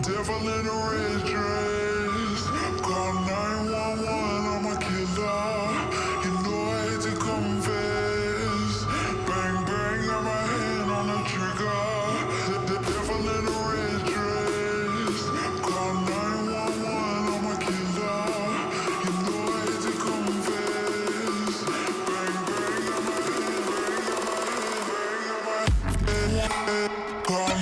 Devil in a red dress, call 911, I'm a killer. You know I hate to confess. Bang bang, got my hand on the trigger. The devil in a red dress, call 911, I'm a killer. You know I hate to confess. Bang bang, got my hand, bang, got my hand, call.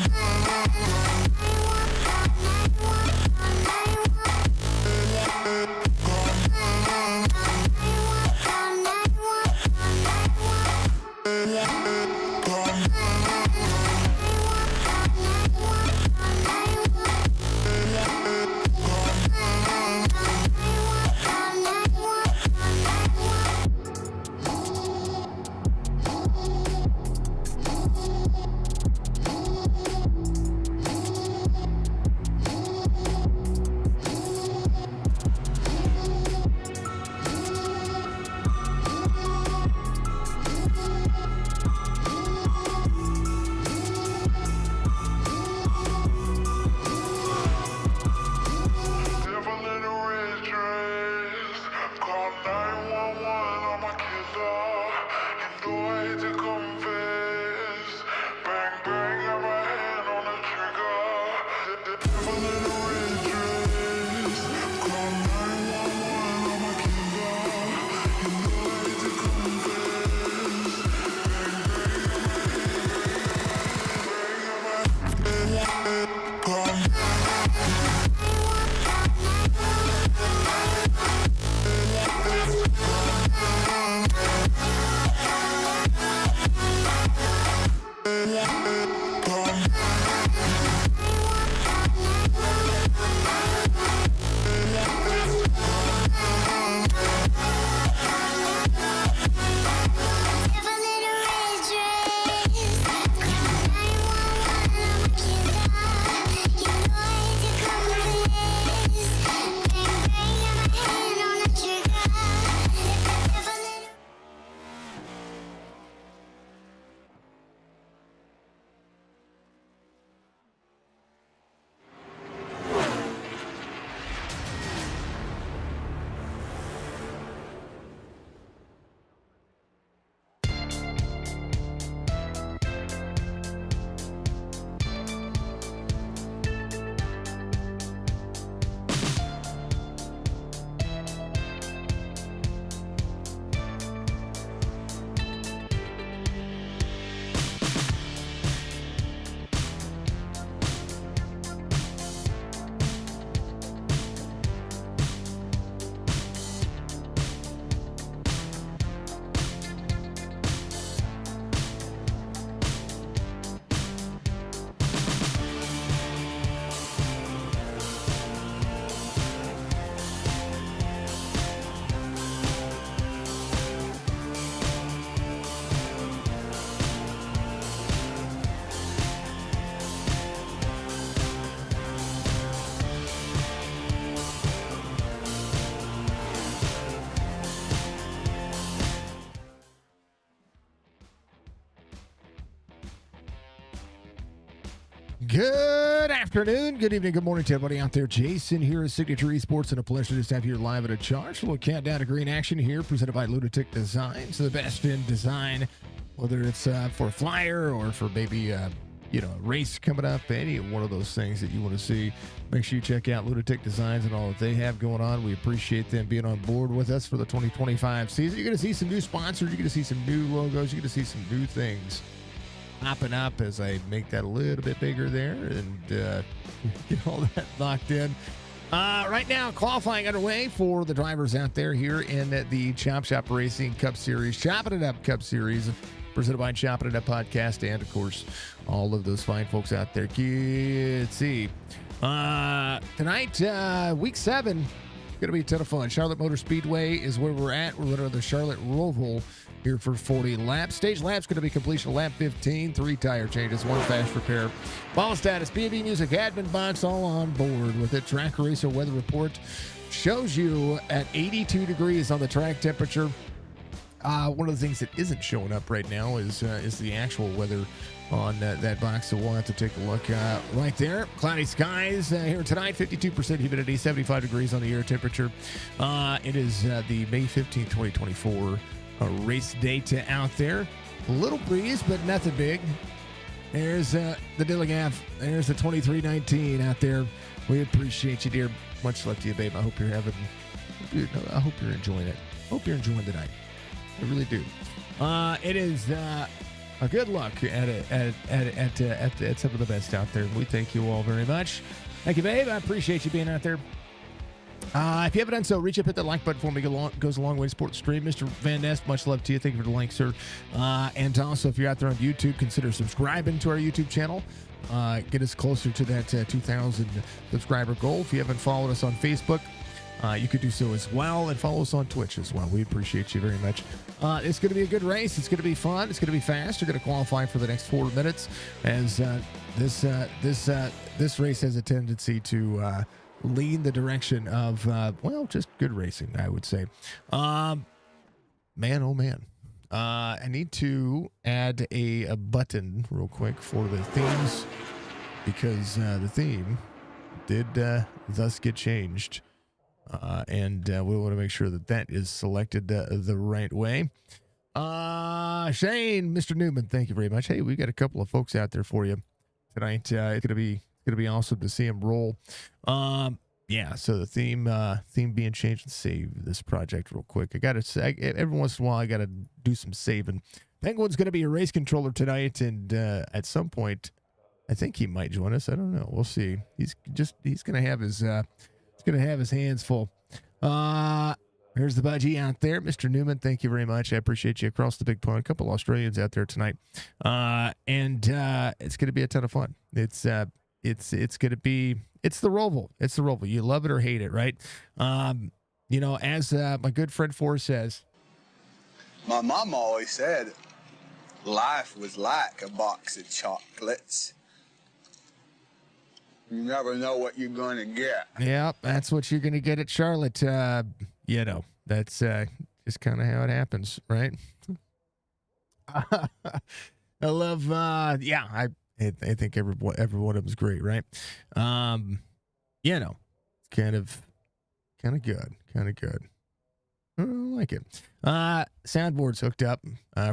Good afternoon, good evening, good morning to everybody out there. Jason here at Signature Esports, and a pleasure to have you here live at a charge. A little countdown to green action here, presented by Lunatic Designs, the best in design, whether it's for a flyer or for maybe a race coming up, any one of those things that you want to see. Make sure you check out Lunatic Designs and all that they have going on. We appreciate them being on board with us for the 2025 season. You're going to see some new sponsors, you're going to see some new logos, you're going to see some new things popping up as I make that a little bit bigger there and get all that locked in. Right now, qualifying underway for the drivers out there here in the Chop Shop Racing Cup Series, Chopp'N It Up Cup Series, presented by Chopp'N It Up Podcast, and of course, all of those fine folks out there. Let's see. Tonight, week 7, going to be a ton of fun. Charlotte Motor Speedway is where we're at. We're at the Charlotte Roval here for 40 laps. Stage lap's going to be completion of lap 15, 3 tire changes, 1 fast repair. Ball status, B&B Music, admin box, all on board with it. Track racer weather report shows you at 82 degrees on the track temperature. One of the things that isn't showing up right now is the actual weather on that box, so we'll have to take a look right there. Cloudy skies here tonight, 52% humidity, 75 degrees on the air temperature. It is the May 15th, 2024 race date out there. A little breeze, but nothing big. There's the Dillingham. There's the 2319 out there. We appreciate you, dear. Much love to you, babe. I hope you're enjoying it. Hope you're enjoying tonight. I really do. It is a good luck at some of the best out there. We thank you all very much. Thank you, babe. I appreciate you being out there. If you haven't done so, reach up, hit that like button for me. Goes a long way to support the stream. Mr. Van Ness, much love to you. Thank you for the link, sir. And also, if you're out there on YouTube, consider subscribing to our YouTube channel. Get us closer to that 2,000 subscriber goal. If you haven't followed us on Facebook, you could do so as well, and follow us on Twitch as well. We appreciate you very much. It's going to be a good race. It's going to be fun. It's going to be fast. You're going to qualify for the next 4 minutes, as this race has a tendency to lean the direction of just good racing, I would say. Man, oh man. I need to add a button real quick for the themes, because the theme did thus get changed. And we want to make sure that is selected the right way. Shane, Mr. Newman, thank you very much. Hey, we got a couple of folks out there for you tonight. It's gonna be awesome to see them roll. So the theme being changed. Let's save this project real quick. I gotta say, every once in a while, I gotta do some saving. Penguin's gonna be a race controller tonight, and at some point, I think he might join us. I don't know. We'll see. He's gonna have his hands full. Here's the budgie out there, Mr. Newman. Thank you very much. I appreciate you across the big pond. A couple Australians out there tonight, and it's going to be a ton of fun. It's the Roval. It's the Roval. You love it or hate it, right? As my good friend Forrest says, my mom always said life was like a box of chocolates. You never know what you're going to get. Yeah, that's what you're going to get at Charlotte. That's just kind of how it happens, right? I love, I think every one of them is great, right? It's kind of good. I like it. Soundboard's hooked up,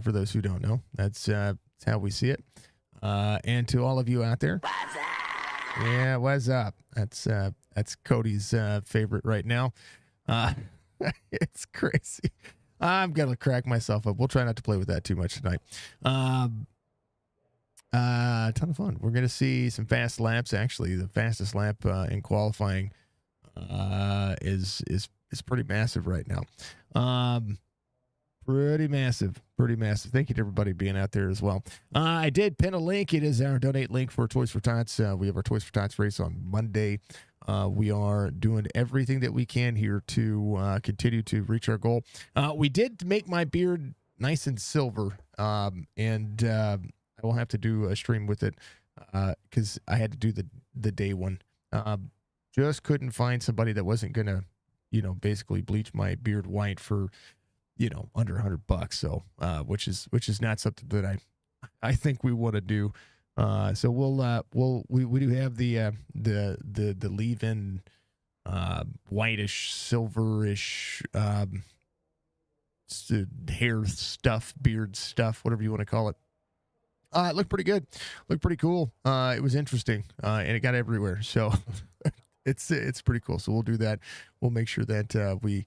for those who don't know. That's how we see it. And to all of you out there. Yeah, what's up? That's Cody's favorite right now. It's crazy. I'm gonna crack myself up. We'll try not to play with that too much tonight. A ton of fun. We're gonna see some fast laps. Actually, the fastest lap in qualifying is pretty massive right now. Pretty massive. Thank you to everybody being out there as well. I did pin a link. It is our donate link for Toys for Tots. We have our Toys for Tots race on Monday. We are doing everything that we can here to continue to reach our goal. We did make my beard nice and silver, and I will have to do a stream with it because I had to do the day one. Just couldn't find somebody that wasn't going to, basically bleach my beard white for under $100. So, which is not something that I think we want to do So we do have the leave-in whitish, silverish hair stuff, beard stuff, whatever you want to call it. It looked pretty good, looked pretty cool. It was interesting, and it got everywhere. So it's pretty cool. So we'll do that. We'll make sure that we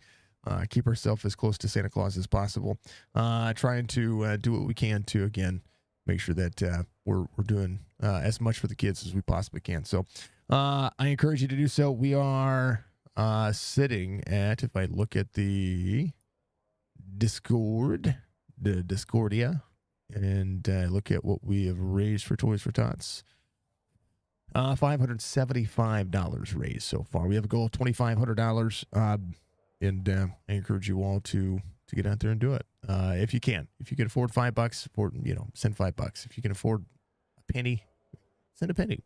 keep ourselves as close to Santa Claus as possible. Trying to do what we can to, again, make sure that we're doing as much for the kids as we possibly can. So I encourage you to do so. We are sitting at, if I look at the Discordia, and look at what we have raised for Toys for Tots. $575 raised so far. We have a goal of $2,500, and I encourage you all to get out there and do it if you can. If you can afford $5, send $5. If you can afford a penny, send a penny.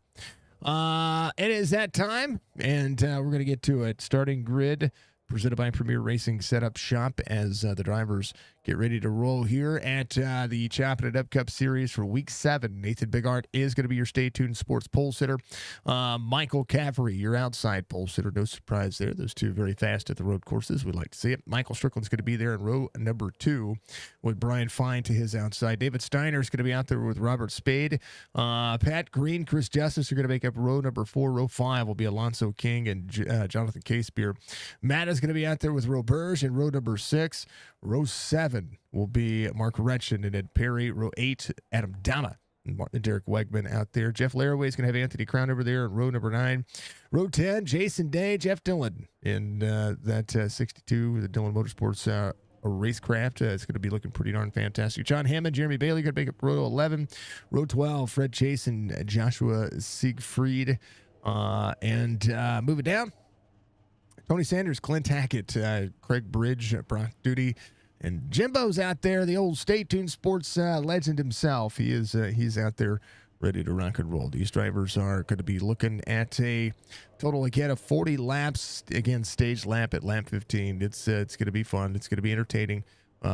It is that time, and we're going to get to it. Starting grid presented by Premier Racing Setup Shop as the drivers get ready to roll here at the Chopp'N It Up Cup Series for Week 7. Nathan Bigart is going to be your Stay Tuned Sports pole sitter. Michael Caffrey, your outside pole sitter. No surprise there. Those two very fast at the road courses. We'd like to see it. Michael Strickland's going to be there in row number 2 with Brian Fine to his outside. David Steiner is going to be out there with Robert Spade. Pat Green, Chris Justice are going to make up row number 4. Row 5 will be Alonso King and Jonathan Casebeer. Matt is going to be out there with Roe Burge in row number 6. Row 7 will be Mark Retchen and Ed Perry. Row 8, Adam Dama and Derek Wegman out there. Jeff Laraway is going to have Anthony Crown over there in row number 9. Row 10, Jason Day, Jeff Dillon in that 62, the Dillon Motorsports racecraft. It's going to be looking pretty darn fantastic. John Hammond, Jeremy Bailey going to make up row 11. Row 12, Fred Chase and Joshua Siegfried. And moving down, Tony Sanders, Clint Hackett, Craig Bridge, Brock Duty, and Jimbo's out there, the old Stay Tuned Sports legend himself. He's out there ready to rock and roll. These drivers are going to be looking at a total, again, of 40 laps. Again, stage lap at lap 15. It's going to be fun. It's going to be entertaining.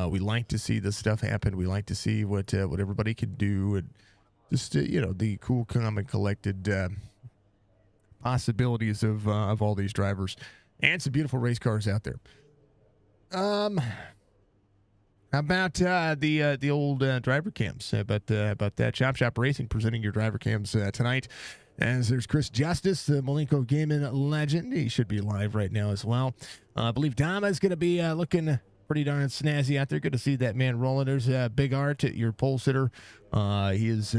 We like to see this stuff happen. We like to see what everybody can do, and just the cool, calm, and collected possibilities of all these drivers. And some beautiful race cars out there. How about the old driver cams? How about that? Chop Racing presenting your driver cams tonight. As there's Chris Justice, the Malenko Gaming legend. He should be live right now as well. I believe Dama is going to be looking pretty darn snazzy out there. Good to see that man rolling. There's Big Art, your pole sitter. He is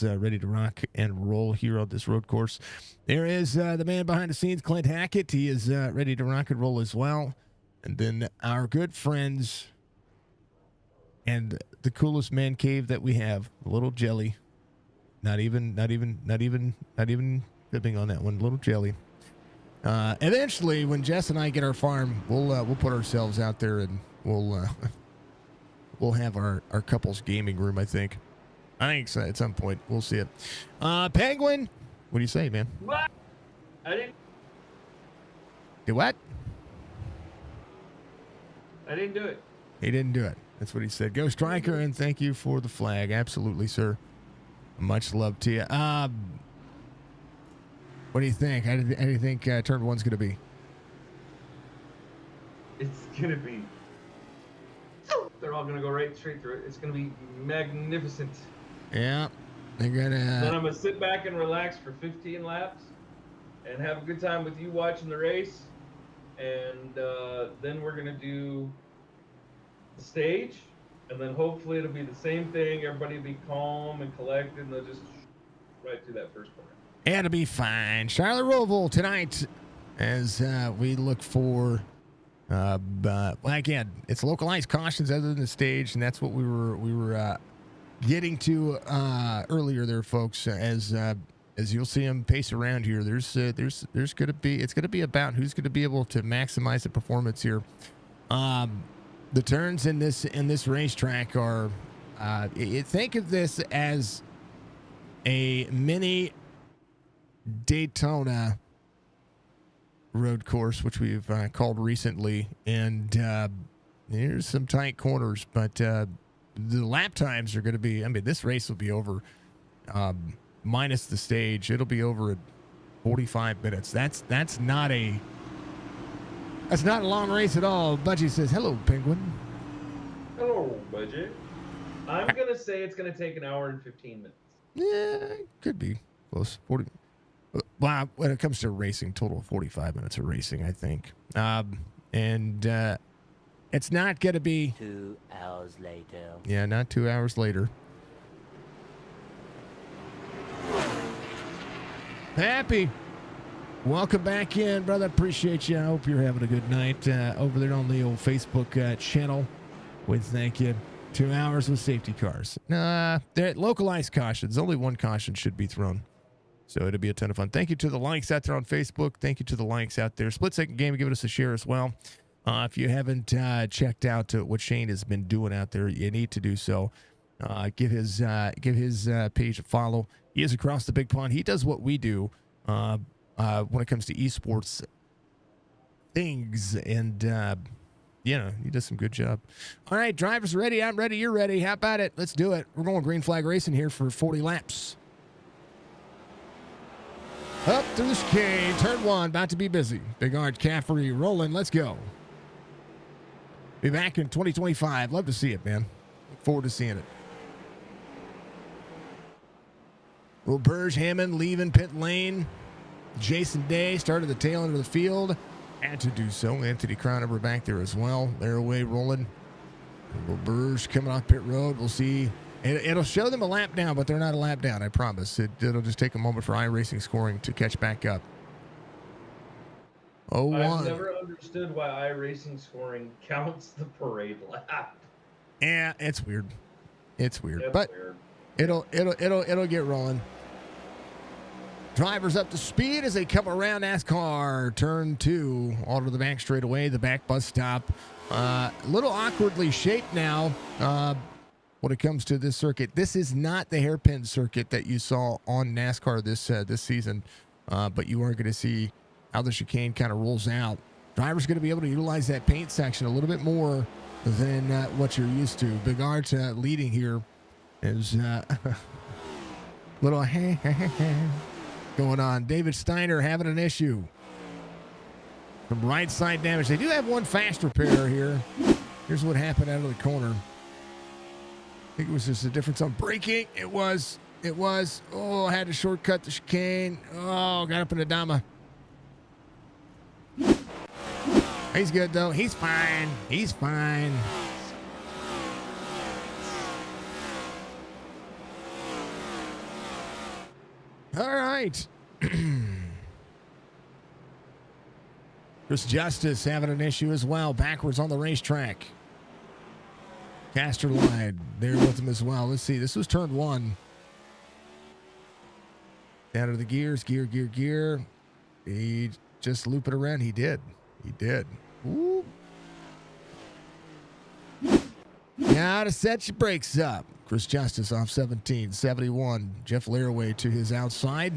ready to rock and roll here on this road course. There is the man behind the scenes, Clint Hackett. He is ready to rock and roll as well. And then our good friends and the coolest man cave that we have, Little Jelly. Not even fibbing on that one. Little Jelly. Eventually, when Jess and I get our farm, we'll put ourselves out there and we'll have our couples gaming room. I think so, at some point we'll see it. Penguin, what do you say, man? What? I didn't. Do what? I didn't do it. He didn't do it. That's what he said. Go Striker, and thank you for the flag. Absolutely, sir. Much love to you. What do you think? How do you think turn 1's going to be? It's going to be... They're all going to go right straight through it. It's going to be magnificent. Yeah. They're going to... Then I'm going to sit back and relax for 15 laps and have a good time with you watching the race. And then we're going to do the stage. And then hopefully it'll be the same thing. Everybody will be calm and collected. And they'll just right through that first corner. It'll be fine. Charlotte Roval tonight as we look for, well, again, it's localized cautions other than the stage, and that's what we were getting to earlier there, folks. As you'll see them pace around here, there's going to be, it's going to be about who's going to be able to maximize the performance here. The turns in this racetrack are, think of this as a mini Daytona road course, which we've called recently, and there's some tight corners, but the lap times are going to be, I mean, this race will be over minus the stage. It'll be over at 45 minutes. That's not a long race at all. Budgie says, hello, Penguin. Hello, Budgie. I'm going to say it's going to take an hour and 15 minutes. Yeah, could be close. 40. Well, when it comes to racing, total of 45 minutes of racing, I think. And it's not going to be 2 hours later. Yeah, not 2 hours later. Happy. Welcome back in, brother. Appreciate you. I hope you're having a good night over there on the old Facebook channel with, thank you, 2 hours with safety cars. They're localized cautions. Only one caution should be thrown. So it'll be a ton of fun. Thank you to the likes out there on Facebook. Thank you to the likes out there. Split Second Game, give us a share as well. If you haven't checked out what Shane has been doing out there, you need to do so. Give his page a follow. He is across the big pond. He does what we do when it comes to esports things, and he does some good job. All right, drivers ready. I'm ready. You're ready. How about it? Let's do it. We're going green flag racing here for 40 laps. Up through the chicane, turn 1, about to be busy. Big Art Caffrey rolling. Let's go. Be back in 2025. Love to see it, man. Look forward to seeing it. Will Burge Hammond leaving pit lane. Jason Day started the tail end of the field. Had to do so. Anthony Cronover back there as well. They're away rolling. Will Burge coming off pit road. We'll see. It'll show them a lap down, but they're not a lap down, I promise. It'll just take a moment for iRacing scoring to catch back up. Oh, I've never understood why iRacing scoring counts the parade lap. Yeah, it's weird. It's weird. That's but weird. It'll get rolling. Drivers up to speed as they come around NASCAR turn 2 onto the back straightaway, the back bus stop. A little awkwardly shaped now. When it comes to this circuit, this is not the hairpin circuit that you saw on NASCAR this season, but you are going to see how the chicane kind of rolls out. Drivers going to be able to utilize that paint section a little bit more than what you're used to. Big Art leading here is little going on. David Steiner having an issue. Some right side damage. They do have one fast repair here. Here's what happened out of the corner. I think it was just a difference on braking. It was. Oh, I had to shortcut the chicane. Oh, got up in the Dama. He's good, though. He's fine. He's fine. All right. Chris Justice having an issue as well. Backwards on the racetrack. Caster Line there with him as well. Let's see. This was turn 1. Down to the gears. Gear. He just loop it around. He did. Ooh. Now to set your brakes up. Chris Justice off 1771. Jeff Laraway to his outside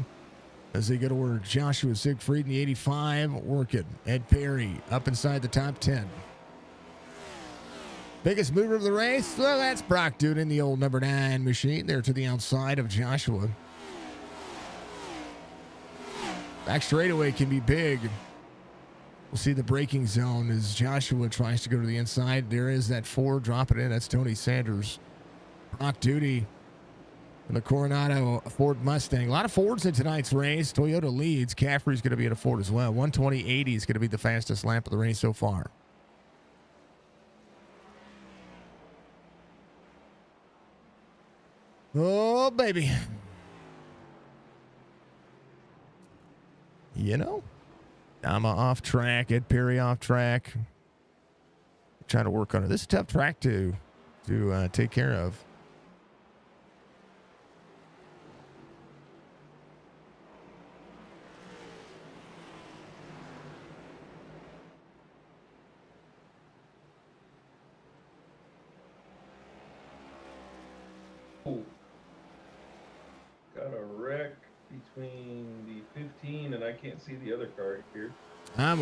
as they go to work. Joshua Siegfried in the 85 working. Ed Perry up inside the top 10. Biggest mover of the race? Well, that's Brock Dude in the old number 9 machine there to the outside of Joshua. Back straightaway can be big. We'll see the braking zone as Joshua tries to go to the inside. There is that Ford. Drop it in. That's Tony Sanders. Brock Duty in the Coronado Ford Mustang. A lot of Fords in tonight's race. Toyota leads. Caffrey's going to be at a Ford as well. 120.80 is going to be the fastest lap of the race so far. Oh, baby. Dama off track. Ed Perry off track. Trying to work on it. This is a tough track to take care of. Got a wreck between the 15 and I can't see the other car here. I'm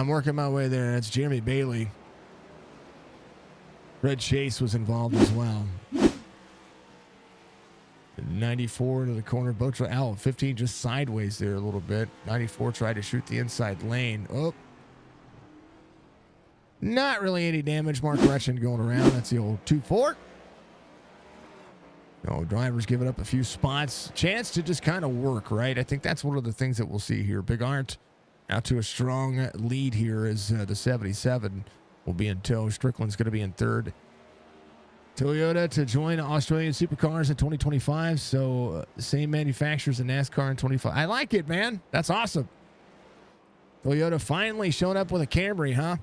working my way there. That's Jeremy Bailey. Red Chase was involved as well. 94 into the corner. Both out. 15 just sideways there a little bit. 94 tried to shoot the inside lane. Oh. Not really any damage. Mark Gretchen going around. That's the old 2-4. Drivers giving up a few spots. Chance to just kind of work, right? I think that's one of the things that we'll see here. Big Arndt out to a strong lead here as the 77 will be in tow. Strickland's going to be in third. Toyota to join Australian Supercars in 2025. So same manufacturers in NASCAR in 25. I like it, man. That's awesome. Toyota finally showing up with a Camry, huh?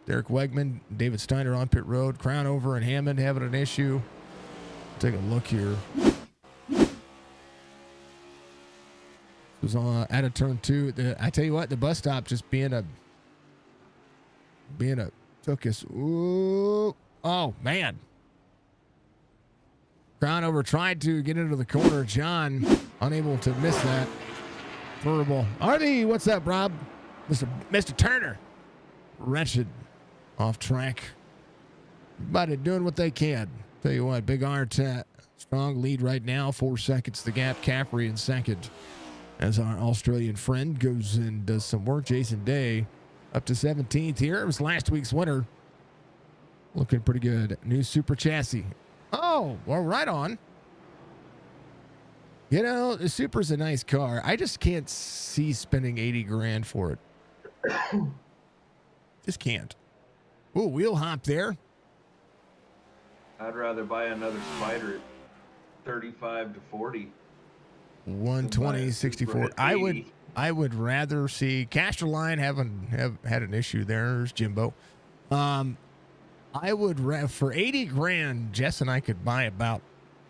Derek Wegman, David Steiner on pit road. Crown over and Hammond having an issue. Take a look here. This was out of turn 2. I tell you what, the bus stop just being a took us. Ooh, oh man! Crown over tried to get into the corner. John unable to miss that. Verbal. Artie, what's up, Rob? Mr. Turner. Wretched. Off track. Everybody doing what they can. Tell you what, Big Arndt, strong lead right now. 4 seconds the gap. Caffrey in second. As our Australian friend goes and does some work. Jason Day up to 17th here. It was last week's winner. Looking pretty good. New super chassis. Oh, well, right on. You know, the Super's a nice car. I just can't see spending 80 grand for it. Just can't. Ooh, wheel hop there. I'd rather buy another Spider at 35 to 40. 120, 64. I would rather see Casterline have had an issue there. There's Jimbo. I would for 80 grand, Jess and I could buy about,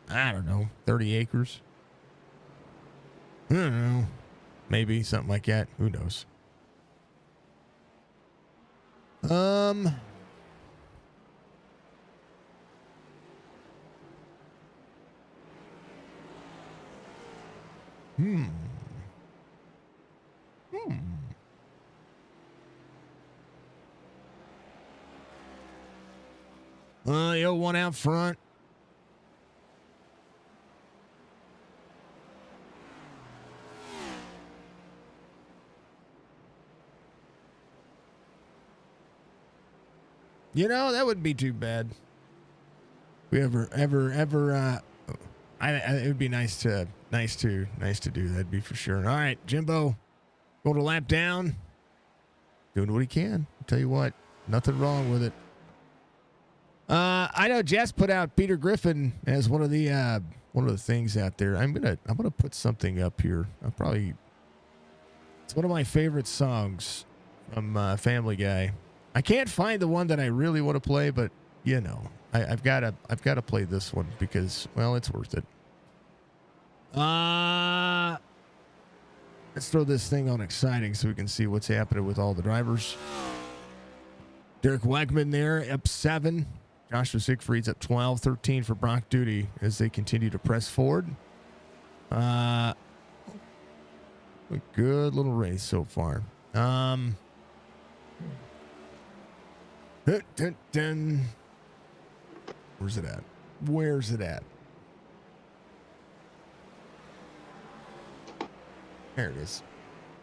I don't know, 30 acres. I don't know. Maybe something like that. Who knows? The old one out front. You know, that wouldn't be too bad. We it would be nice to do. That'd be for sure. All right, Jimbo, going to lap down, doing what he can. I'll tell you what, nothing wrong with it. I know Jess put out Peter Griffin as one of the things out there. I'm gonna put something up here. It's one of my favorite songs from Family Guy. I can't find the one that I really want to play, but you know, I've got to play this one because, well, it's worth it. Let's throw this thing on exciting so we can see what's happening with all the drivers. Derek Wegman there up 7. Joshua Siegfried's up 12. 13 for Brock Duty as they continue to press forward. A good little race so far. Where's it at? Where's it at? There it is.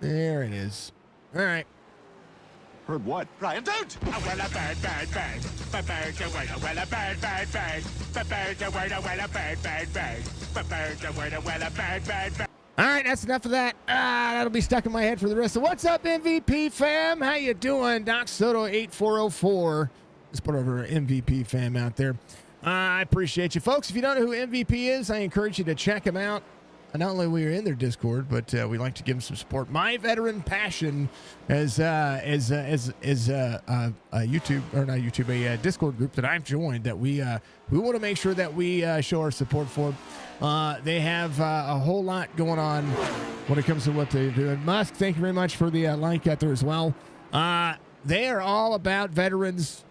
There it is. All right. Heard what? Ryan, don't! Oh, well, a bad, bad, bad. Well, a bad, bad, bad. Well, a bad, bad, bad. Well, a bad, bad, bad. All right, that's enough of that. That'll be stuck in my head for the rest of. What's up, MVP fam? How you doing? Doc Soto 8404. Let's put over MVP fam out there. I appreciate you, folks. If you don't know who MVP is, I encourage you to check him out. Not only we are in their Discord, but we like to give them some support. My Veteran Passion is a YouTube, or not YouTube, a Discord group that I've joined that we want to make sure that we show our support for. They have a whole lot going on when it comes to what they're doing. Musk, thank you very much for the link out there as well. They are all about veterans,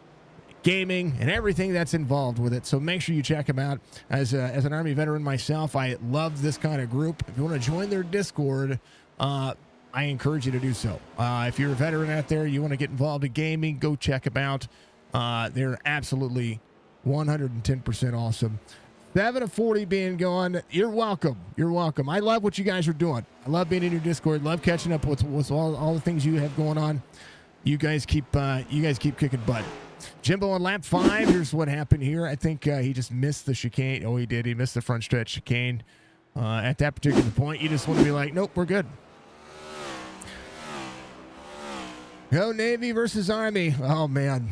gaming, and everything that's involved with it. So make sure you check them out. As an Army veteran myself, I love this kind of group. If you want to join their Discord, I encourage you to do so. If you're a veteran out there, you want to get involved in gaming, go check them out. They're absolutely 110% awesome. 7:40 being gone. You're welcome. You're welcome. I love what you guys are doing. I love being in your Discord. Love catching up with all the things you have going on. You guys keep kicking butt. Jimbo on lap 5. Here's what happened here. I think he just missed the chicane. Oh, he did. He missed the front stretch chicane. At that particular point, you just want to be like, nope, we're good. Go Navy versus Army. Oh, man.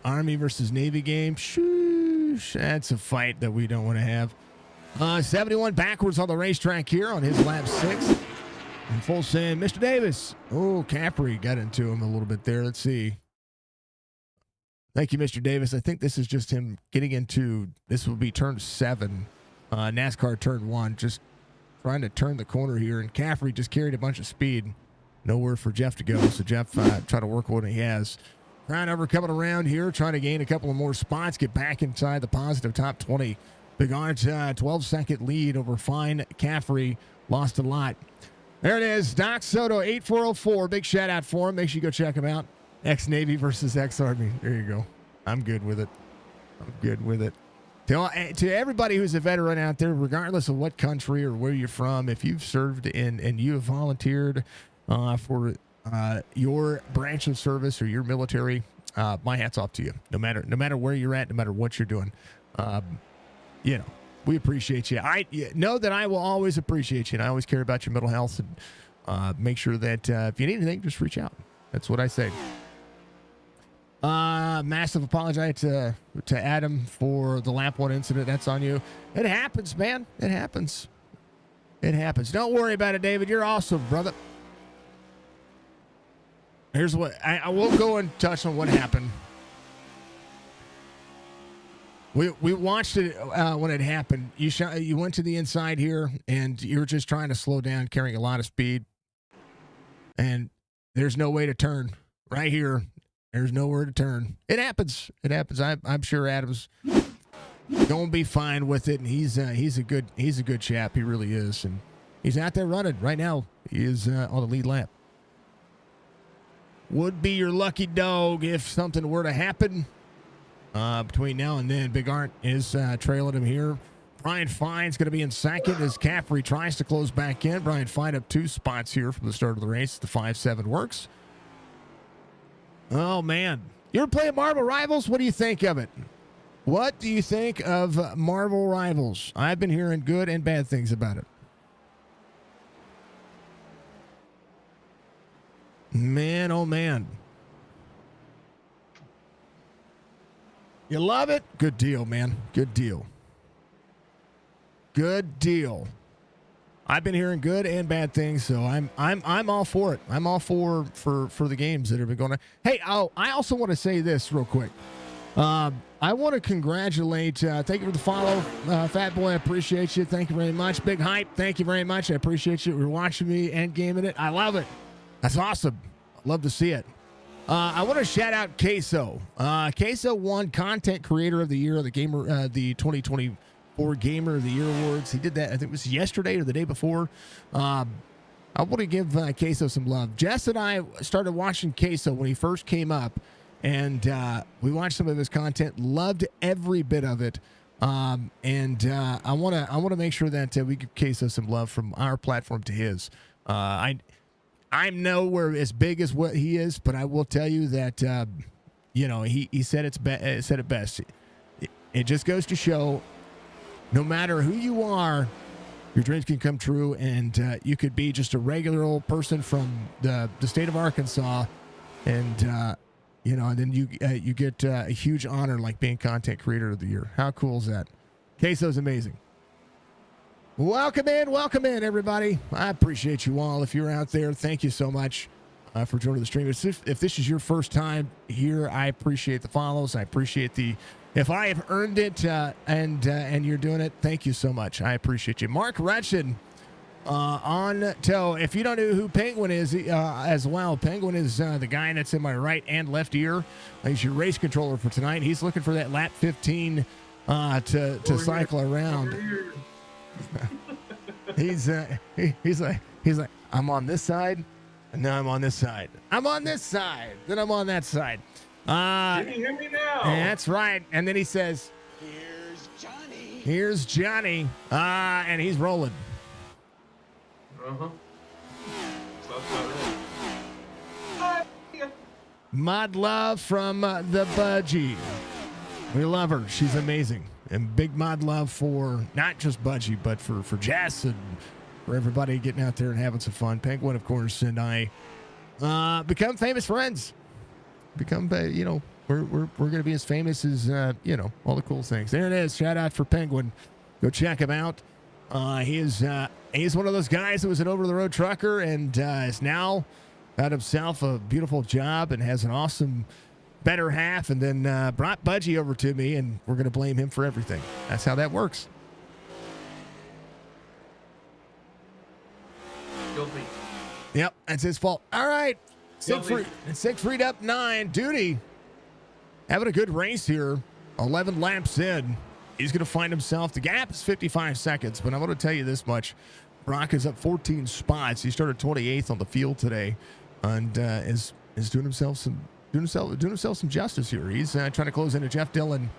Army versus Navy game. Shoosh. That's a fight that we don't want to have. 71 backwards on the racetrack here on his lap 6. And full send, Mr. Davis. Oh, Capri got into him a little bit there. Let's see. Thank you, Mr. Davis. I think this is just him getting into, this will be turn 7. NASCAR turn 1. Just trying to turn the corner here. And Caffrey just carried a bunch of speed. Nowhere for Jeff to go. So Jeff try to work what he has. Crownover coming around here, trying to gain a couple of more spots, get back inside the positive top 20. Big Arch, 12-second lead over Fine Caffrey. Lost a lot. There it is. Doc Soto, 8404. Big shout out for him. Make sure you go check him out. Ex-Navy versus ex-Army. There you go. I'm good with it. I'm good with it. To everybody who's a veteran out there, regardless of what country or where you're from, if you've served in and you have volunteered for your branch of service or your military, my hat's off to you. No matter where you're at, no matter what you're doing, we appreciate you. I know that I will always appreciate you, and I always care about your mental health, and make sure that if you need anything, just reach out. That's what I say. Massive apologize to Adam for the lap 1 incident. That's on you. It happens, man. It happens. It happens. Don't worry about it, David. You're awesome, brother. Here's what I will go and touch on what happened. We watched it when it happened. You went to the inside here, and you were just trying to slow down, carrying a lot of speed. And there's no way to turn. Right here, there's nowhere to turn. It happens. It happens. I'm sure Adam's gonna be fine with it, and he's a good chap. He really is, and he's out there running right now. He is on the lead lap. Would be your lucky dog if something were to happen. Between now and then, Big Art is trailing him here. Brian Fine's going to be in second as Caffrey tries to close back in. Brian Fine up 2 spots here from the start of the race. The 5-7 works. Oh, man. You ever play Marvel Rivals? What do you think of it? What do you think of Marvel Rivals? I've been hearing good and bad things about it. Man, oh, man. You love it? Good deal, man. Good deal. Good deal. I've been hearing good and bad things, so I'm all for it. I'm all for the games that have been going on. Hey, I also want to say this real quick. I want to congratulate. Thank you for the follow, Fat Boy. I appreciate you. Thank you very much. Big Hype. Thank you very much. I appreciate you. You're watching me and gaming it. I love it. That's awesome. Love to see it. I want to shout out Queso. Queso won Content Creator of the Year of the Gamer, the 2024 Gamer of the Year Awards. He did that, I think it was yesterday or the day before. I want to give Queso some love. Jess and I started watching Queso when he first came up, and we watched some of his content. Loved every bit of it. I want to make sure that we give Queso some love from our platform to his. I'm nowhere as big as what he is, but I will tell you that, he said it best. It just goes to show, no matter who you are, your dreams can come true, and you could be just a regular old person from the state of Arkansas, and then you get a huge honor like being Content Creator of the Year. How cool is that? Queso's amazing. Welcome in, everybody. I appreciate you all. If you're out there, thank you so much for joining the stream. If this is your first time here, I appreciate the follows. I appreciate if I have earned it and you're doing it, thank you so much. I appreciate you. Mark Retchen on tow. If you don't know who Penguin is as well, Penguin is the guy that's in my right and left ear. He's your race controller for tonight. He's looking for that lap 15 to cycle around. He's like I'm on this side, and now I'm on this side. I'm on this side, then I'm on that side. Can you hear me now? That's right. And then he says, Here's Johnny. Here's Johnny. And he's rolling. Uh-huh. So that's about it. Mod love from the Budgie. We love her. She's amazing. And big mod love for not just Budgie, but for Jess and for everybody getting out there and having some fun. Penguin, of course, and I become famous friends. Become, we're going to be as famous as, all the cool things. There it is. Shout out for Penguin. Go check him out. He's one of those guys who was an over-the-road trucker and is now got himself a beautiful job and has an awesome better half, and then brought Budgie over to me, and we're going to blame him for everything. That's how that works. Guilty. Yep, that's his fault. All right. Guilty. Siegfried up 9. Duty having a good race here. 11 laps in. He's going to find himself. The gap is 55 seconds, but I'm going to tell you this much. Brock is up 14 spots. He started 28th on the field today, and is doing himself some justice here. He's trying to close into Jeff Dillon.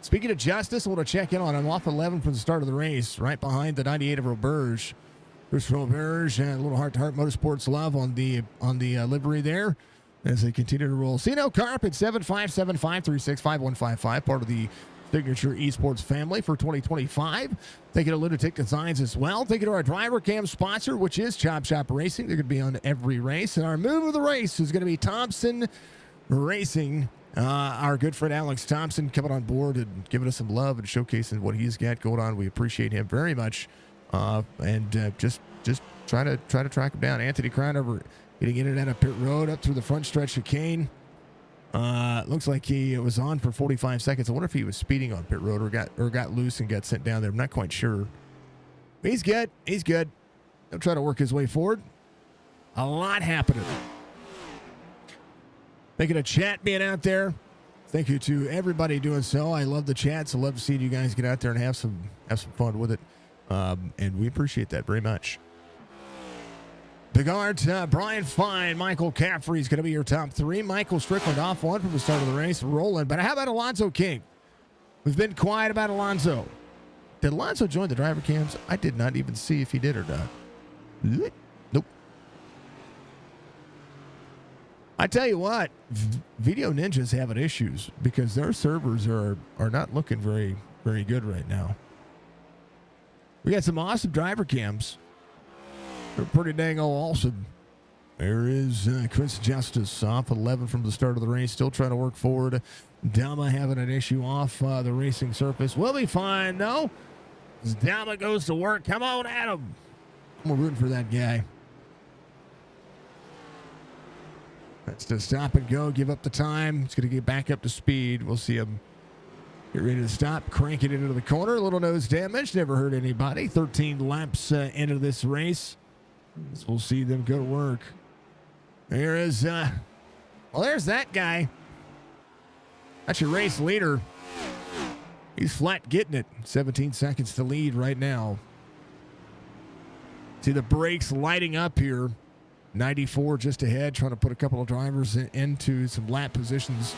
Speaking of justice, I want to check in on him. Off 11 from the start of the race, right behind the 98 of Roberge. Chris Roberge, a little heart-to-heart motorsports love on the livery there as they continue to roll. Sino Carp at 757-536-5155, part of the Signature Esports family for 2025. Thank you to Lunatic Designs as well. Thank you to our driver cam sponsor, which is Chop Shop Racing. They're going to be on every race. And our move of the race is going to be Thompson Racing. Our good friend Alex Thompson coming on board and giving us some love and showcasing what he's got going on. We appreciate him very much. Just try to track him down. Anthony Cronover getting in and out of pit road up through the front stretch chicane. Looks like he was on for 45 seconds. I wonder if he was speeding on pit road or got loose and got sent down there. I'm not quite sure. But he's good. He's good. He'll try to work his way forward. A lot happening. Making a chat being out there. Thank you to everybody doing so. I love the chats. I love to see you guys get out there and have some fun with it. And we appreciate that very much. Big Art, Brian Fine, Michael Caffrey is going to be your top 3. Michael Strickland off 1 from the start of the race, rolling. But how about Alonzo King? We've been quiet about Alonzo. Did Alonzo join the driver cams? I did not even see if he did or not. Nope. I tell you what, Video Ninja's having issues because their servers are not looking very, very good right now. We got some awesome driver cams. They're pretty dang awesome. There is Chris Justice off 11 from the start of the race. Still trying to work forward. Dama having an issue off the racing surface. We'll be fine, though. As Dama goes to work. Come on, Adam. We're rooting for that guy. That's to stop and go. Give up the time. It's going to get back up to speed. We'll see him get ready to stop. Crank it into the corner. Little nose damage. Never hurt anybody. 13 laps into this race. So we'll see them go to work. There is, there's that guy. That's your race leader. He's flat getting it. 17 seconds to lead right now. See the brakes lighting up here. 94 just ahead, trying to put a couple of drivers into some lap positions.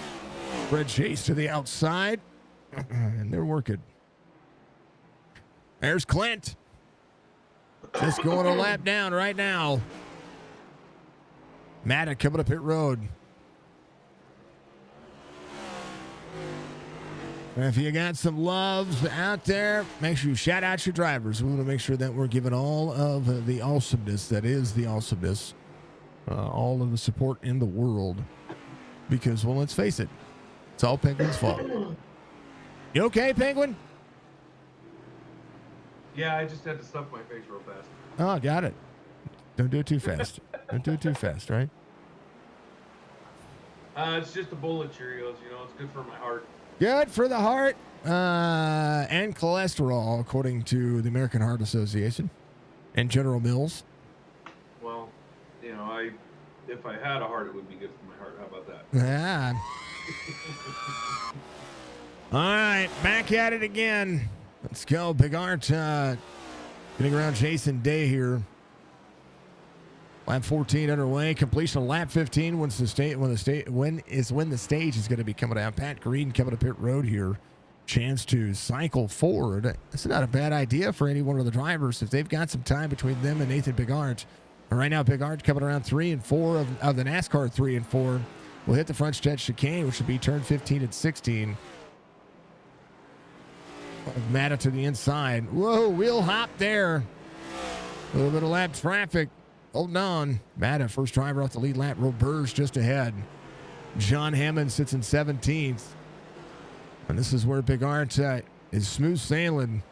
Fred Chase to the outside. And they're working. There's Clint. Just going a lap down right now. Maddox coming up pit road. And if you got some loves out there, make sure you shout out your drivers. We want to make sure that we're giving all of the awesomeness that is the awesomeness, all of the support in the world. Because, well, let's face it, it's all Penguin's fault. You okay, Penguin? Yeah, I just had to stuff my face real fast. Oh, got it. Don't do it too fast. Don't do it too fast, right? It's just a bowl of Cheerios, it's good for my heart. Good for the heart and cholesterol, according to the American Heart Association and General Mills. Well, if I had a heart, it would be good for my heart. How about that? Yeah. All right, back at it again. Let's go, Big Art. Getting around Jason Day here. Lap 14 underway. Completion of lap 15 when the stage is going to be coming out. Pat Green coming to pit road here. chance to cycle forward. That's not a bad idea for any one of the drivers if they've got some time between them and Nathan Bigart. Right now, Bigart coming around 3 and 4 of the NASCAR 3 and 4 will hit the front stretch chicane, which will be turn 15 and 16. Matta to the inside. Whoa, wheel hop there. A little bit of lap traffic. Holding on. Matta, first driver off the lead lap. Roberge just ahead. John Hammond sits in 17th. And this is where Bigart is smooth sailing.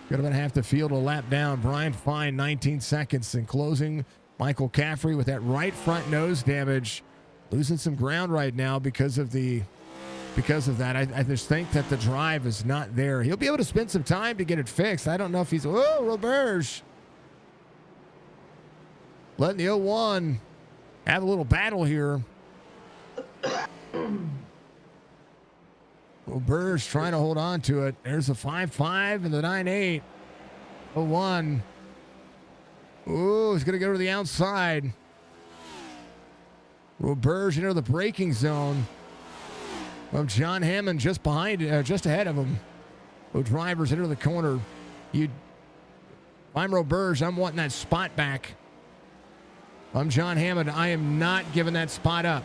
Got about half the field a lap down. Brian Fine, 19 seconds in closing. Michael Caffrey with that right front nose damage. Losing some ground right now because of that. I just think that the drive is not there. He'll be able to spend some time to get it fixed. I don't know if he's... Oh, Roberge. Letting the 01 have a little battle here. Roberge trying to hold on to it. There's a 5.5 and the 9.8. 01. Ooh, he's going to go to the outside. Roberge into the braking zone. Of John Hammond just behind, just ahead of him. The drivers into the corner. If I'm Roberge, I'm wanting that spot back. I'm John Hammond. I am not giving that spot up.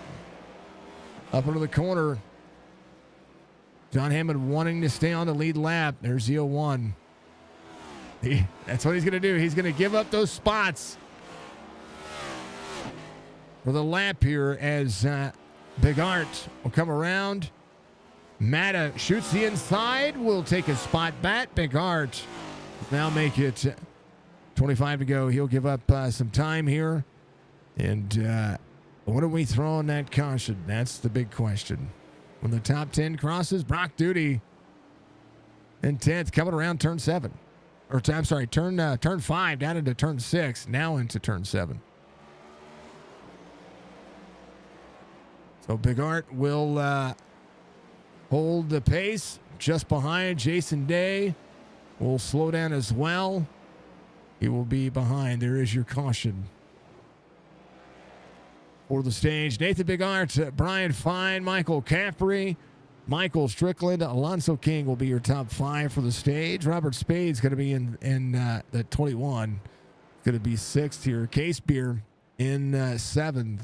Up into the corner. John Hammond wanting to stay on the lead lap. There's the 01. That's what he's going to do. He's going to give up those spots for the lap here as Bigart will come around. Matta shoots the inside. Will take a spot back. Bigart now make it 25 to go. He'll give up some time here. And what are we throwing that caution? That's the big question. When the top 10 crosses, Brock Duty in 10th, coming around turn 7. Or I'm sorry, turn 5 down into turn 6, now into turn 7. So Bigart will hold the pace just behind. Jason Day will slow down as well. He will be behind. There is your caution. For the stage, Nathan Bigart, Brian Fine, Michael Caffrey, Michael Strickland, Alonso King will be your top 5 for the stage. Robert Spade's going to be in the 21. Going to be 6th here. Case Beer in 7th.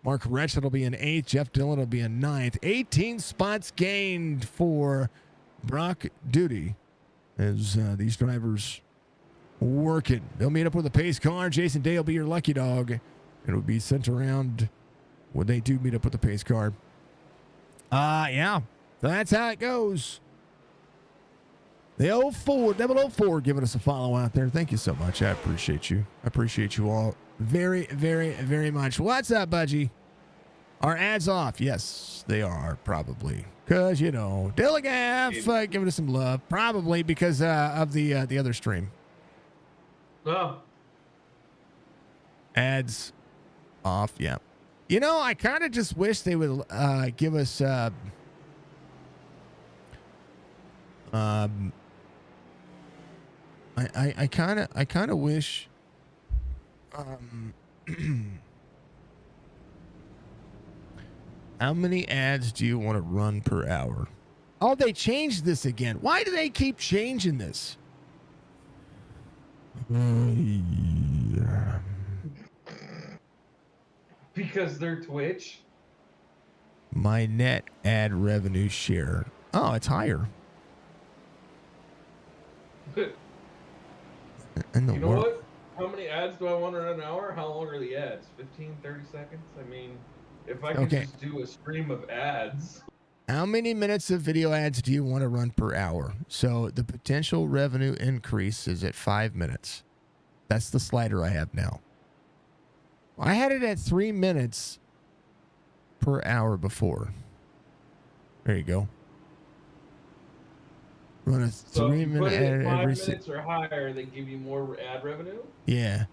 Mark Retchett will be in 8th. Jeff Dillon will be in 9th. 18 spots gained for Brock Duty as these drivers work it. They'll meet up with a pace car. Jason Day will be your lucky dog. It'll be sent around when they do meet up with the pace car. Yeah. So that's how it goes. The 004 giving us a follow out there. Thank you so much. I appreciate you. I appreciate you all very, very, very much. What's up, Budgie? Are ads off? Yes, they are probably. Because, Dilligaff giving us some love. Probably because of the other stream. Oh. Ads off, yeah. I kind of just wish they would give us I kind of wish how many ads do you want to run per hour? Oh, they changed this again. Why do they keep changing this? Because they're Twitch. My net ad revenue share. Oh, it's higher. In the You know world. what? How many ads do I want to run an hour? How long are the ads? 15, 30 seconds? I mean, if I could just do a stream of ads. How many minutes of video ads do you want to run per hour? So the potential revenue increase is at 5 minutes. That's the slider I have now. I had it at 3 minutes per hour before. There you go. Run a 3 minute ad every 5 minutes or higher, they give you more ad revenue? Yeah.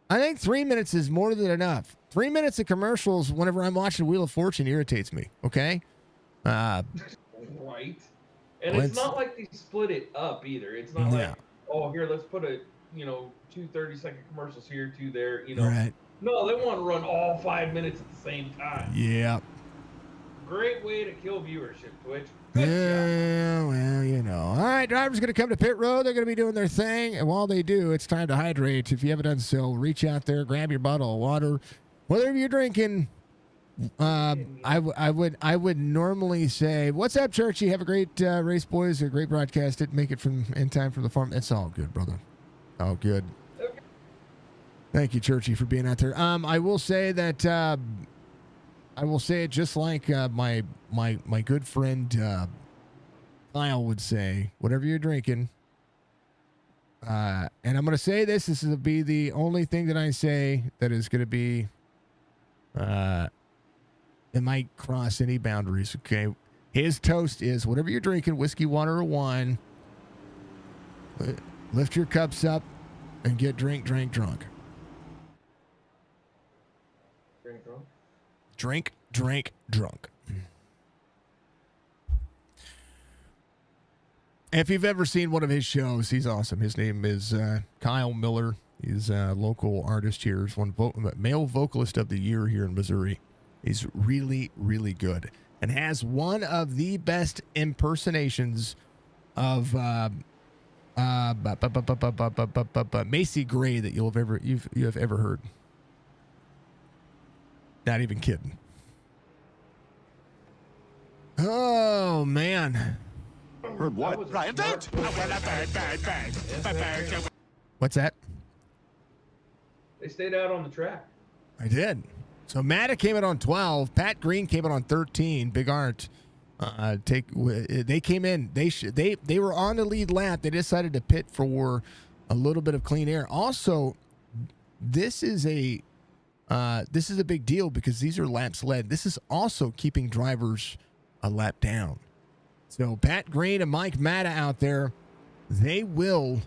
I think 3 minutes is more than enough. 3 minutes of commercials whenever I'm watching Wheel of Fortune irritates me. Okay. Right. And it's not like they split it up either. It's not like, oh, here, let's put a, 2 30-second commercials here, 2 there, Right. No, they want to run all 5 minutes at the same time. Yeah. great way to kill viewership, Twitch. Good job. Yeah, well, you know. All right, drivers going to come to pit road. They're going to be doing their thing. And while they do, it's time to hydrate. If you haven't done so, reach out there, grab your bottle of water. Whatever you're drinking, I would normally say, "What's up, Churchy? Have a great race, boys. A great broadcast. Didn't make it from in time from the farm. It's all good, brother. All good. Okay. Thank you, Churchy, for being out there. I will say that I will say it just like my good friend Kyle would say. Whatever you're drinking, and I'm going to say this. This will be the only thing that I say that is going to be. It might cross any boundaries, okay? His toast is whatever you're drinking, whiskey, water, or wine, lift your cups up and get drunk. Drink drunk. Drunk. If you've ever seen one of his shows, he's awesome. His name is Kyle Miller. He's a local artist here. He's one male vocalist of the year here in Missouri. He's really, really good and has one of the best impersonations of Macy Gray that you have ever heard. Not even kidding. Oh man. Heard what? Ryan, don't! What's that? They stayed out on the track. I did. So Matta came in on 12. Pat Green came in on 13. Big Art. They came in. They were on the lead lap. They decided to pit for a little bit of clean air. Also, this is a big deal because these are laps led. This is also keeping drivers a lap down. So Pat Green and Mike Matta out there, they will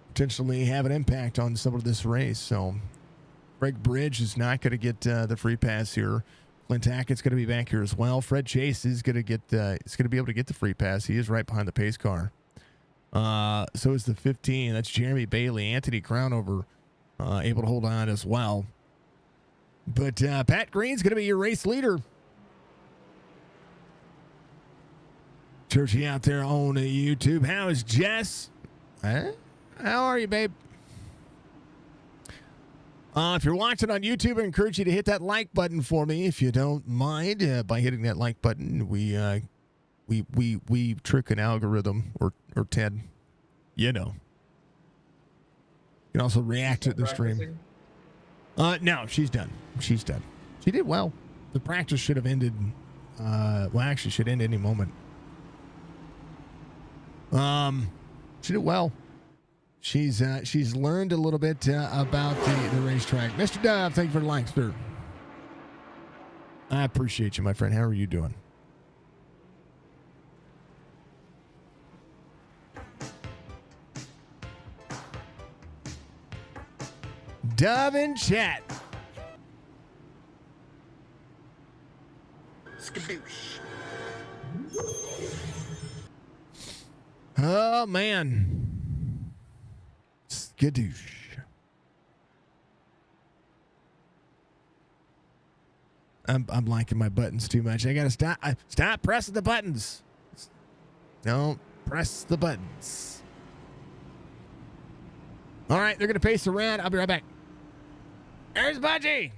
potentially have an impact on some of this race. So Greg Bridge is not going to get the free pass here. Clint Hackett's going to be back here as well. Fred Chase is going to get is going to be able to get the free pass. He is right behind the pace car. So is the 15. That's Jeremy Bailey. Anthony Crownover able to hold on as well. But Pat Green's going to be your race leader. Churchy out there on YouTube. How is Jess? How are you, babe? If you're watching on YouTube, I encourage you to hit that like button for me, if you don't mind. By hitting that like button, we trick an algorithm or Ted, you know. You can also react to the stream. No, she's done. She's done. She did well. The practice should have ended. Well, actually, should end any moment. She did well. She's learned a little bit about the racetrack. Mr. Dove, thank you for the like, sir. I appreciate you, my friend. How are you doing? Dove in chat. Skaboosh. Oh man. Skadoosh. I'm liking my buttons too much. I gotta stop pressing the buttons. Don't press the buttons. All right, they're gonna pace around. I'll be right back. There's Budgie.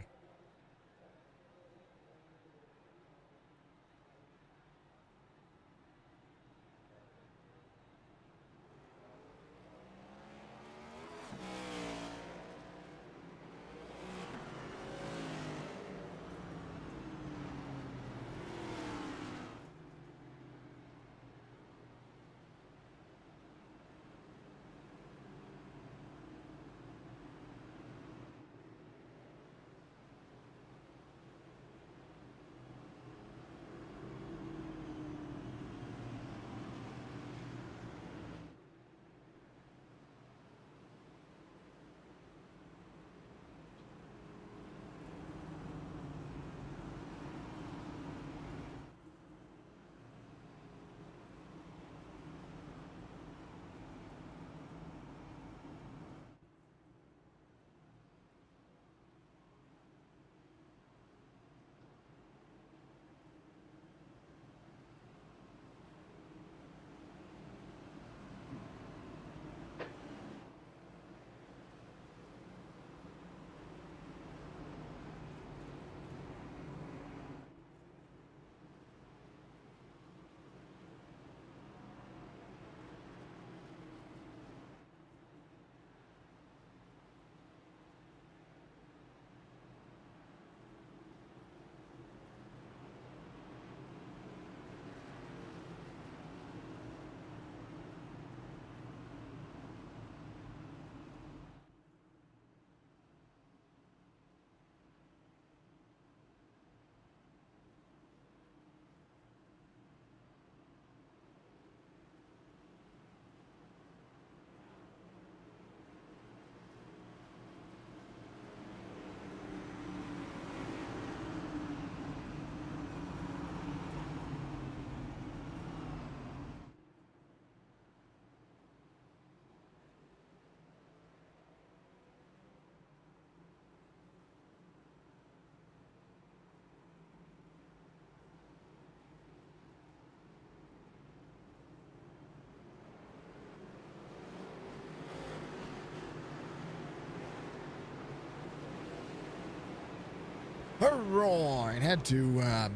All right, had to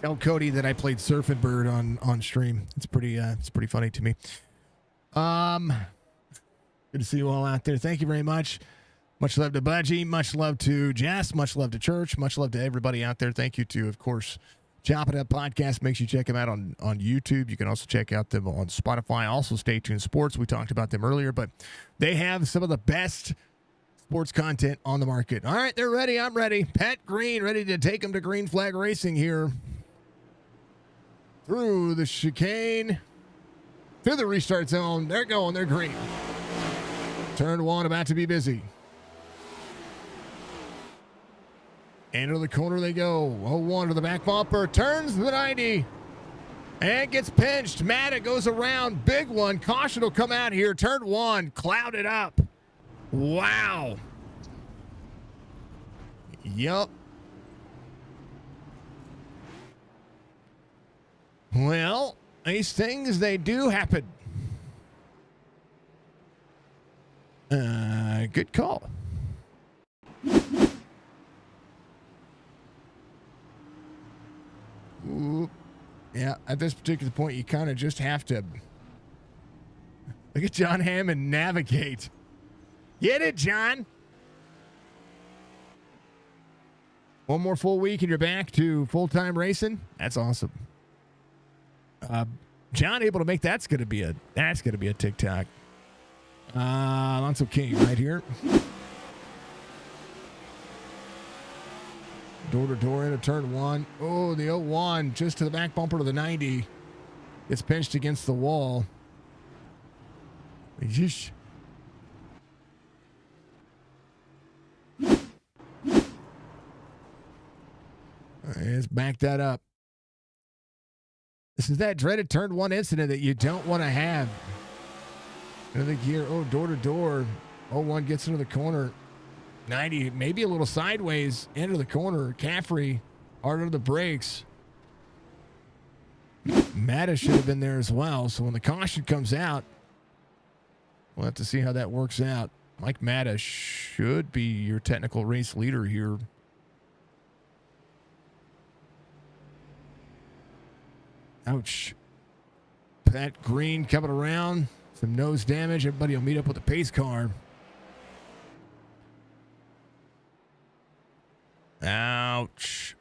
tell Cody that I played Surfing Bird on stream. It's pretty funny to me. Good to see you all out there. Thank you very much. Much love to Budgie. Much love to Jess. Much love to Church. Much love to everybody out there. Thank you to, of course, Chopp'N Up Podcast. Make sure you check them out on YouTube. You can also check out them on Spotify. Also, Stay Tuned Sports. We talked about them earlier, but they have some of the best sports content on the market. All right, they're ready. I'm ready. Pat Green ready to take them to Green Flag Racing here. Through the chicane. Through the restart zone. They're going. They're green. Turn one about to be busy. Into the corner they go. 0-1 to the back bumper. Turns the 90. And gets pinched. Matta goes around. Big one. Caution will come out here. Turn one. Clouded up. Wow. Yup. Well, these things, they do happen. Good call. Ooh. Yeah, at this particular point, you kind of just have to look at John Hammond navigate. Get it, John. One more full week and you're back to full-time racing. That's awesome. John able to make that's gonna be a TikTok. Alonso King right here. Door to door into turn one. Oh, the 0-1 just to the back bumper to the 90. Gets pinched against the wall. Yeesh. Let's back that up. This is that dreaded turn one incident that you don't want to have. Another gear. Oh, door to door. 0-1 gets into the corner. 90, maybe a little sideways into the corner. Caffrey hard under the brakes. Matta should have been there as well. So when the caution comes out, we'll have to see how that works out. Mike Matta should be your technical race leader here. Ouch. Pat Green coming around. Some nose damage. Everybody will meet up with a pace car. Ouch.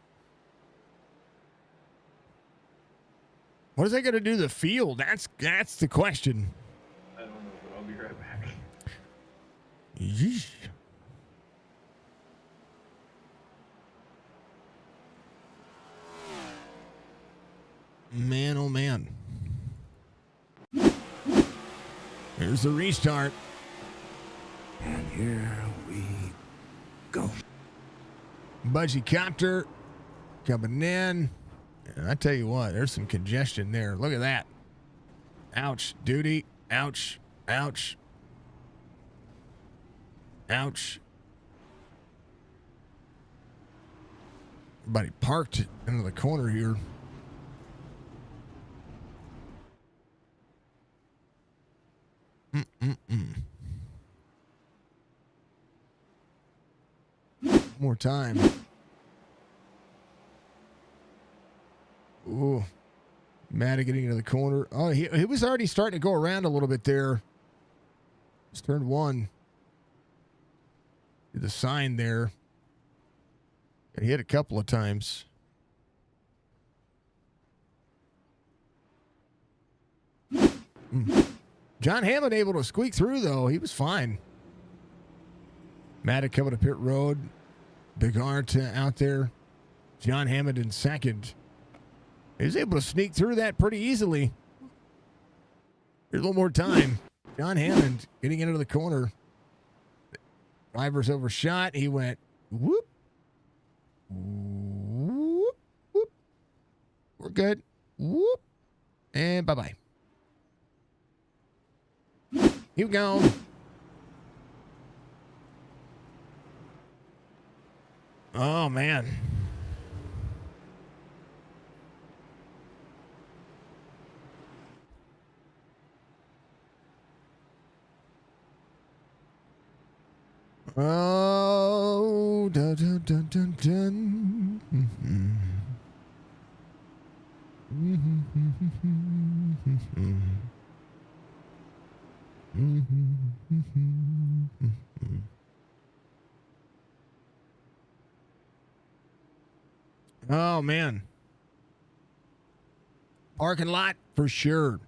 What is that going to do to the field? That's the question. I don't know, but I'll be right back. Yeesh. Man, oh man. Here's the restart. And here we go. Budgie Copter coming in. And I tell you what, there's some congestion there. Look at that. Ouch, duty. Ouch. Ouch. Ouch. Everybody parked into the corner here. More time. Ooh. Matta getting into the corner. Oh, he was already starting to go around a little bit there. Just turned one. The sign there. He hit a couple of times. John Hammond able to squeak through, though. He was fine. Matta coming to pit road. Big Art out there. John Hammond in second. He was able to sneak through that pretty easily. Here's a little more time. John Hammond getting into the corner. Driver's overshot. He went whoop. Whoop. Whoop. We're good. Whoop. And bye-bye. Keep going. Oh, man. Oh, Oh, dun, dun, dun, dun, dun. Oh, man. Parking lot for sure.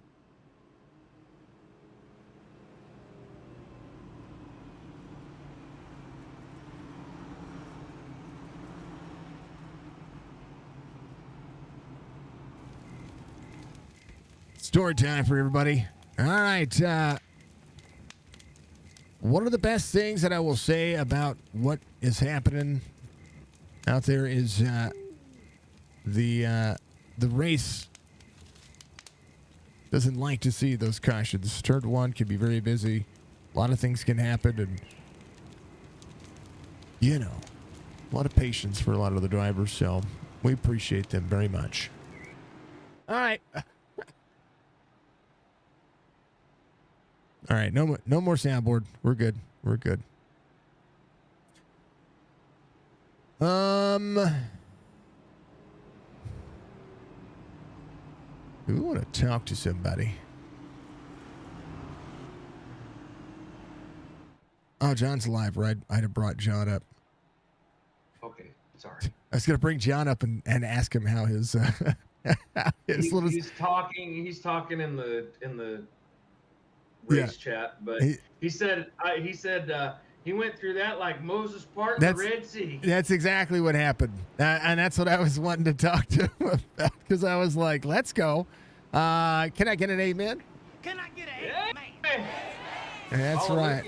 Story time for everybody. All right. One of the best things that I will say about what is happening out there is the race doesn't like to see those cautions. Turn 1 can be very busy. A lot of things can happen, and a lot of patience for a lot of the drivers. So we appreciate them very much. All right. All right, no more soundboard. We're good. We're good. We want to talk to somebody. Oh, John's alive, right? I'd have brought John up. Okay, sorry. I was gonna bring John up and ask him how his He's talking in the race chat, but he said he went through that like Moses parted the Red Sea. That's exactly what happened, and that's what I was wanting to talk to him about, because I was like, "Let's go." Can I get an amen? Can I get an amen? That's right.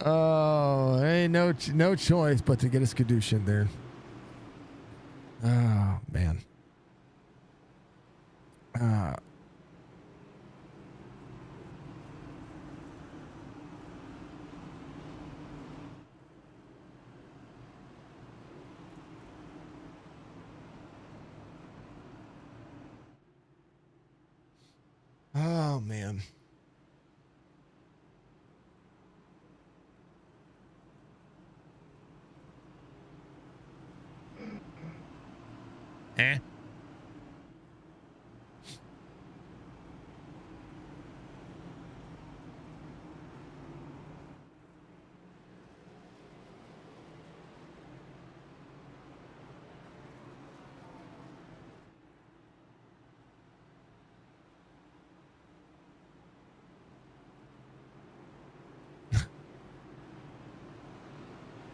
Oh, ain't no choice but to get a skadoosh in there. Oh man. Oh man. Eh?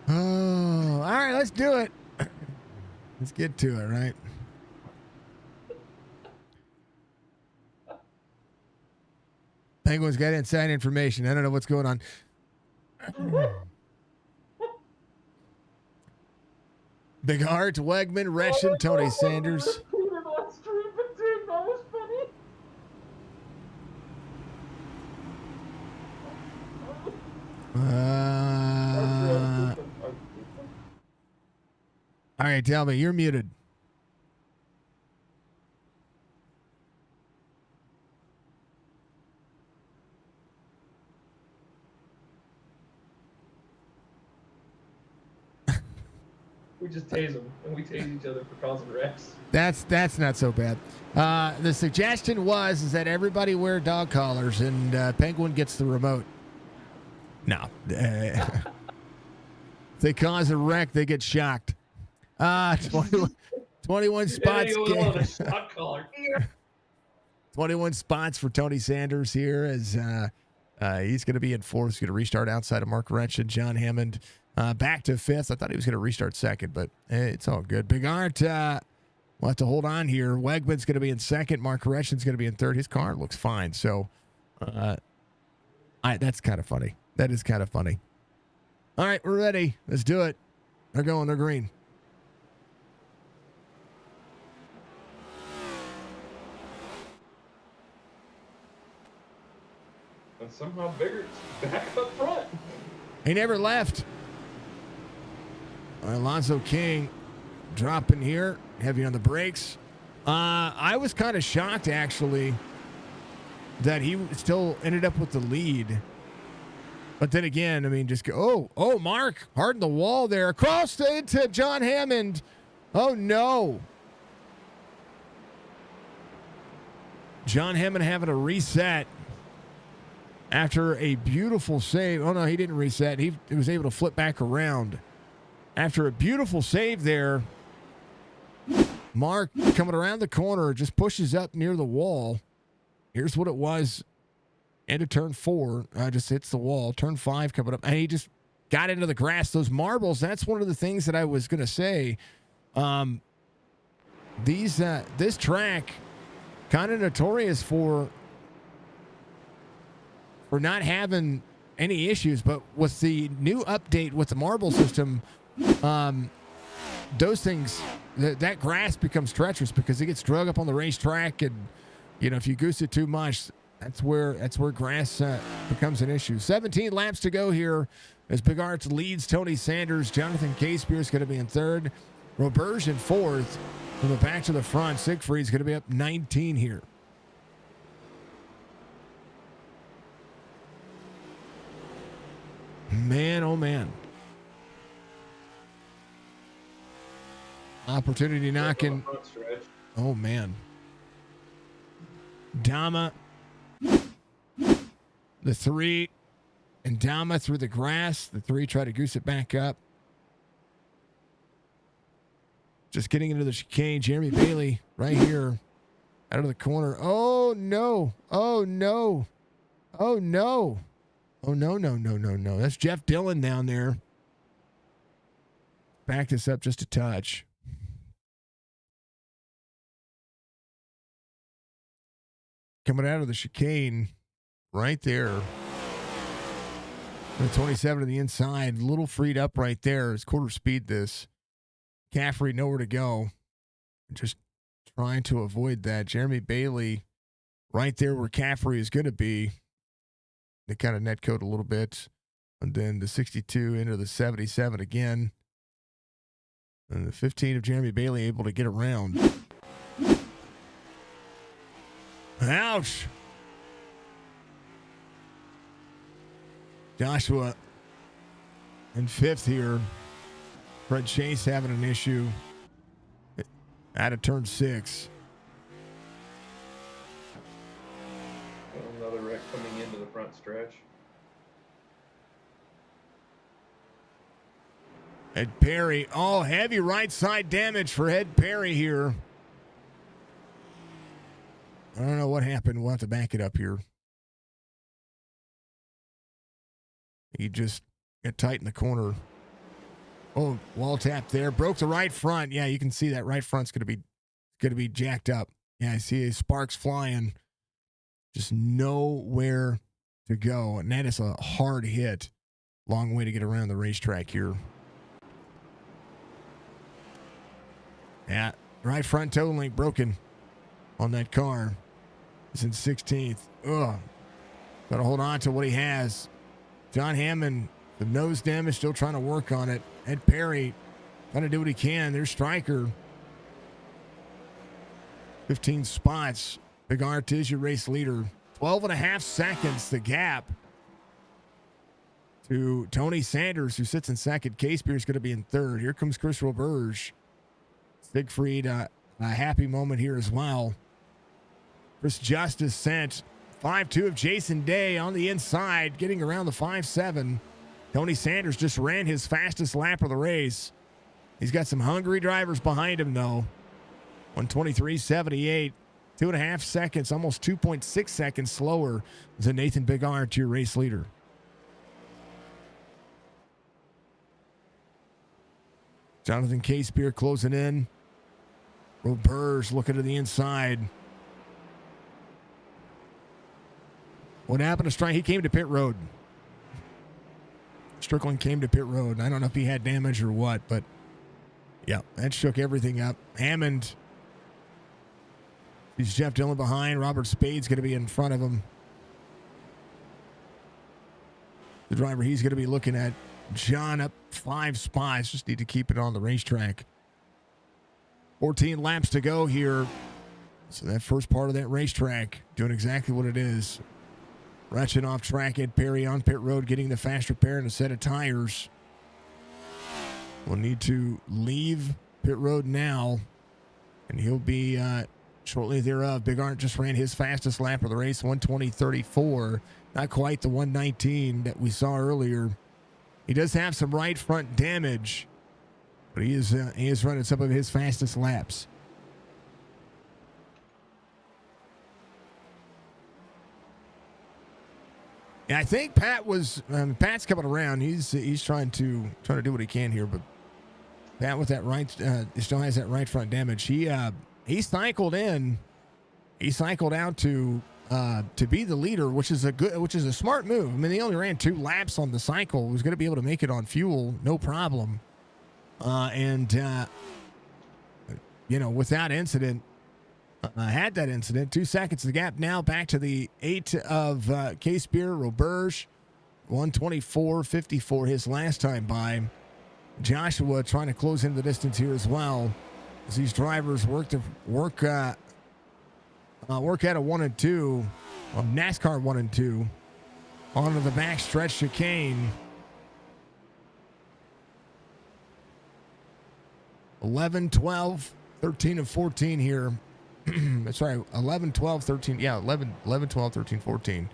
Oh, all right, let's do it. Let's get to it, right? Penguin's got inside information. I don't know what's going on. Big Art, Wegman, Reschen, Tony Sanders. All right, tell me, you're muted. We just tase them, and we tase each other for causing wrecks. That's not so bad. The suggestion is that everybody wear dog collars, and Penguin gets the remote. No. If they cause a wreck, they get shocked. 21 spots. 21 spots for Tony Sanders here, as he's going to be in fourth. He's going to restart outside of Mark Wretch and John Hammond. Back to fifth. I thought he was going to restart second, but it's all good. Big Art will have to hold on here. Wegman's going to be in second. Mark Korechen's going to be in third. His car looks fine. So that's kind of funny. That is kind of funny. All right, we're ready. Let's do it. They're going. They're green. And somehow Biggert's back up front. He never left. Alonzo King dropping here, heavy on the brakes. I was kind of shocked, actually, that he still ended up with the lead But then again, I mean, just go, oh, Mark, hard in the wall there. Across into John Hammond. Oh, no. John Hammond having a reset after a beautiful save. Oh, no, he didn't reset. He was able to flip back around. After a beautiful save there, Mark coming around the corner, just pushes up near the wall. Here's what it was. End of turn 4, just hits the wall. Turn 5 coming up, and he just got into the grass. Those marbles, that's one of the things that I was going to say. This track, kind of notorious for not having any issues, but with the new update with the marble system, those things, that grass becomes treacherous because it gets drug up on the racetrack, and if you goose it too much, that's where grass becomes an issue. 17 laps to go here as Big Arts leads Tony Sanders. Jonathan Casepier is going to be in third. Roberge in fourth. From the back to the front, Siegfried's going to be up 19 here. Man, oh man. Opportunity knocking. Oh man. Dama. The 3 and Dama through the grass. The 3 try to goose it back up. Just getting into the chicane. Jeremy Bailey right here out of the corner. Oh no. Oh no. Oh no. Oh no, no, no, no, no. That's Jeff Dillon down there. Back this up just a touch. Coming out of the chicane right there. The 27 to the inside. A little freed up right there. It's quarter speed this. Caffrey nowhere to go. Just trying to avoid that. Jeremy Bailey right there where Caffrey is going to be. They kind of net code a little bit. And then the 62 into the 77 again. And the 15 of Jeremy Bailey able to get around. Ouch. Joshua in 5th here. Fred Chase having an issue out of turn 6. Another wreck coming into the front stretch. Ed Perry. Oh, heavy right side damage for Ed Perry here. I don't know what happened. We'll have to back it up here. He just got tight in the corner. Oh, wall tap there. Broke the right front. Yeah, you can see that right front's gonna be jacked up. Yeah, I see sparks flying. Just nowhere to go. And that is a hard hit. Long way to get around the racetrack here. Yeah, right front toe link broken on that car. He's in 16th. Ugh. Gotta hold on to what he has. John Hammond, the nose damage, still trying to work on it. Ed Perry trying to do what he can. There's Stryker. 15 spots. Big Art is your race leader. 12.5 seconds the gap to Tony Sanders, who sits in second. Casepier is going to be in third. Here comes Chris Roberge. Siegfried, a happy moment here as well. Chris Justice sent 5-2 of Jason Day on the inside, getting around the 5-7. Tony Sanders just ran his fastest lap of the race. He's got some hungry drivers behind him, though. 1:23.78. 2.5 seconds, almost 2.6 seconds slower than Nathan Bigart, your race leader. Jonathan Casepier closing in. Roberge looking to the inside. What happened to Strike? He came to pit road. Strickland came to pit road. I don't know if he had damage or what, but yeah, that shook everything up. Hammond. He's Jeff Dillon behind. Robert Spade's going to be in front of him. The driver he's going to be looking at. John up 5 spots. Just need to keep it on the racetrack. 14 laps to go here. So that first part of that racetrack doing exactly what it is. Rushing off track at Perry on pit road, getting the faster pair and a set of tires. Will need to leave pit road now, and he'll be shortly thereof. Big Art just ran his fastest lap of the race, 1:20.34. Not quite the 1:19 that we saw earlier. He does have some right front damage, but he is running some of his fastest laps. And I think Pat's coming around. He's trying to do what he can here, but Pat with that right still has that right front damage. He cycled in. He cycled out to be the leader, which is a smart move. I mean, he only ran 2 laps on the cycle. He was going to be able to make it on fuel, no problem. Without incident, had that incident. 2 seconds the gap now. Back to the 8 of K-Spear, Roberge, 1:24.54 his last time by. Joshua trying to close into the distance here as well, as these drivers work at a 1 and 2, NASCAR 1 and 2, onto the back stretch chicane. 11, 12, 13, and 14 here. Sorry, 11, 12, 13. Yeah, 11, 12, 13, 14.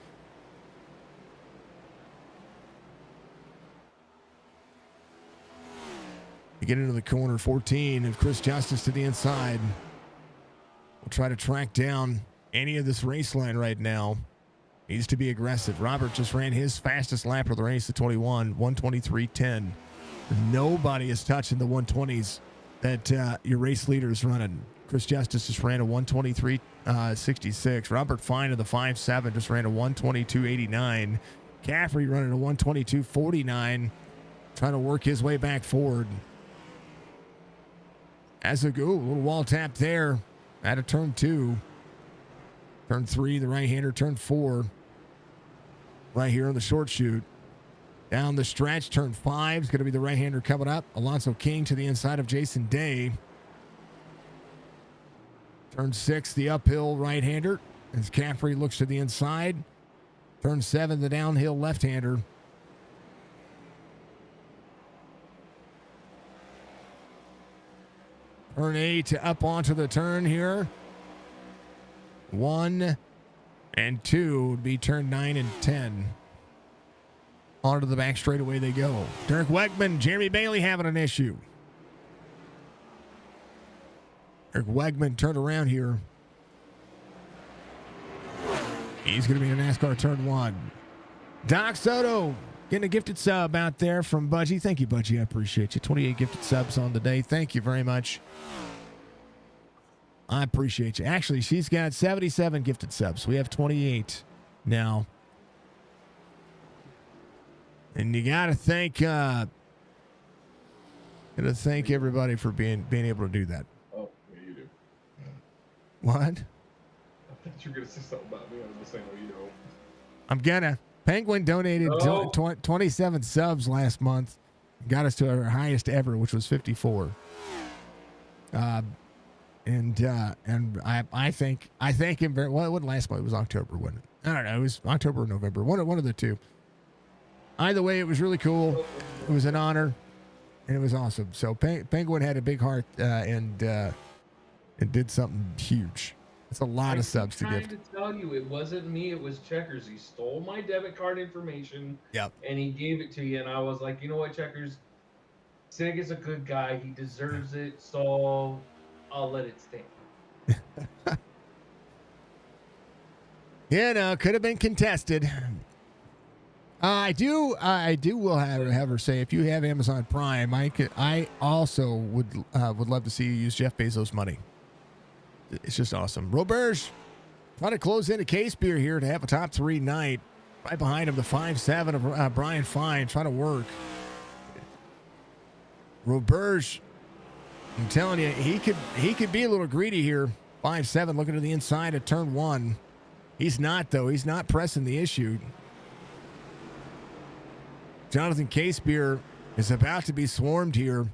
You get into the corner, 14 of Chris Justice to the inside. We'll try to track down any of this race line right now. Needs to be aggressive. Robert just ran his fastest lap of the race at 21, 1:23.10. Nobody is touching the 120s that your race leader is running. Chris Justice just ran a 1:23.66. Robert Fine of the 5.7 just ran a 1:22.89. Caffrey running a 1:22.49, trying to work his way back forward. As a little wall tap there out of turn 2. Turn 3, the right-hander. Turn 4, right here on the short chute. Down the stretch, turn 5 is going to be the right-hander coming up. Alonso King to the inside of Jason Day. Turn 6, the uphill right-hander, as Caffrey looks to the inside. Turn 7, the downhill left-hander. Turn 8 up onto the turn here. 1 and 2 would be turn 9 and 10. Onto the back straightaway they go. Derek Wegman, Jeremy Bailey having an issue. Derek Wegman turned around here. He's going to be in NASCAR turn 1. Doc Soto getting a gifted sub out there from Budgie. Thank you, Budgie. I appreciate you. 28 gifted subs on the day. Thank you very much. I appreciate you. Actually, she's got 77 gifted subs. We have 28 now. And you gotta thank everybody for being able to do that. Oh, yeah, you do. What? I thought you were gonna say something about me. I was just saying, oh, you know. I'm gonna. Penguin donated 27 subs last month. Got us to our highest ever, which was 54. And I thank him very well. It wasn't last month. It was October, wasn't it? I don't know. It was October or November. One of the two. Either way, it was really cool. It was an honor, and it was awesome. So Penguin had a big heart and did something huge. It's a lot of subs to give. I'm trying to tell you, it wasn't me. It was Checkers. He stole my debit card information. Yep. And he gave it to you, and I was like, you know what, Checkers? Sig is a good guy. He deserves it. So I'll let it stand. Yeah, no, could have been contested. I will have her say, if you have Amazon Prime, I also would love to see you use Jeff Bezos' money. It's just awesome. Roberge trying to close into K-Spear here to have a top 3 night. Right behind him, the 5.7 of Brian Fine trying to work. Roberge, I'm telling you, he could be a little greedy here. 5.7 looking to the inside of turn 1. He's not, though. He's not pressing the issue. Jonathan K-Spear is about to be swarmed here.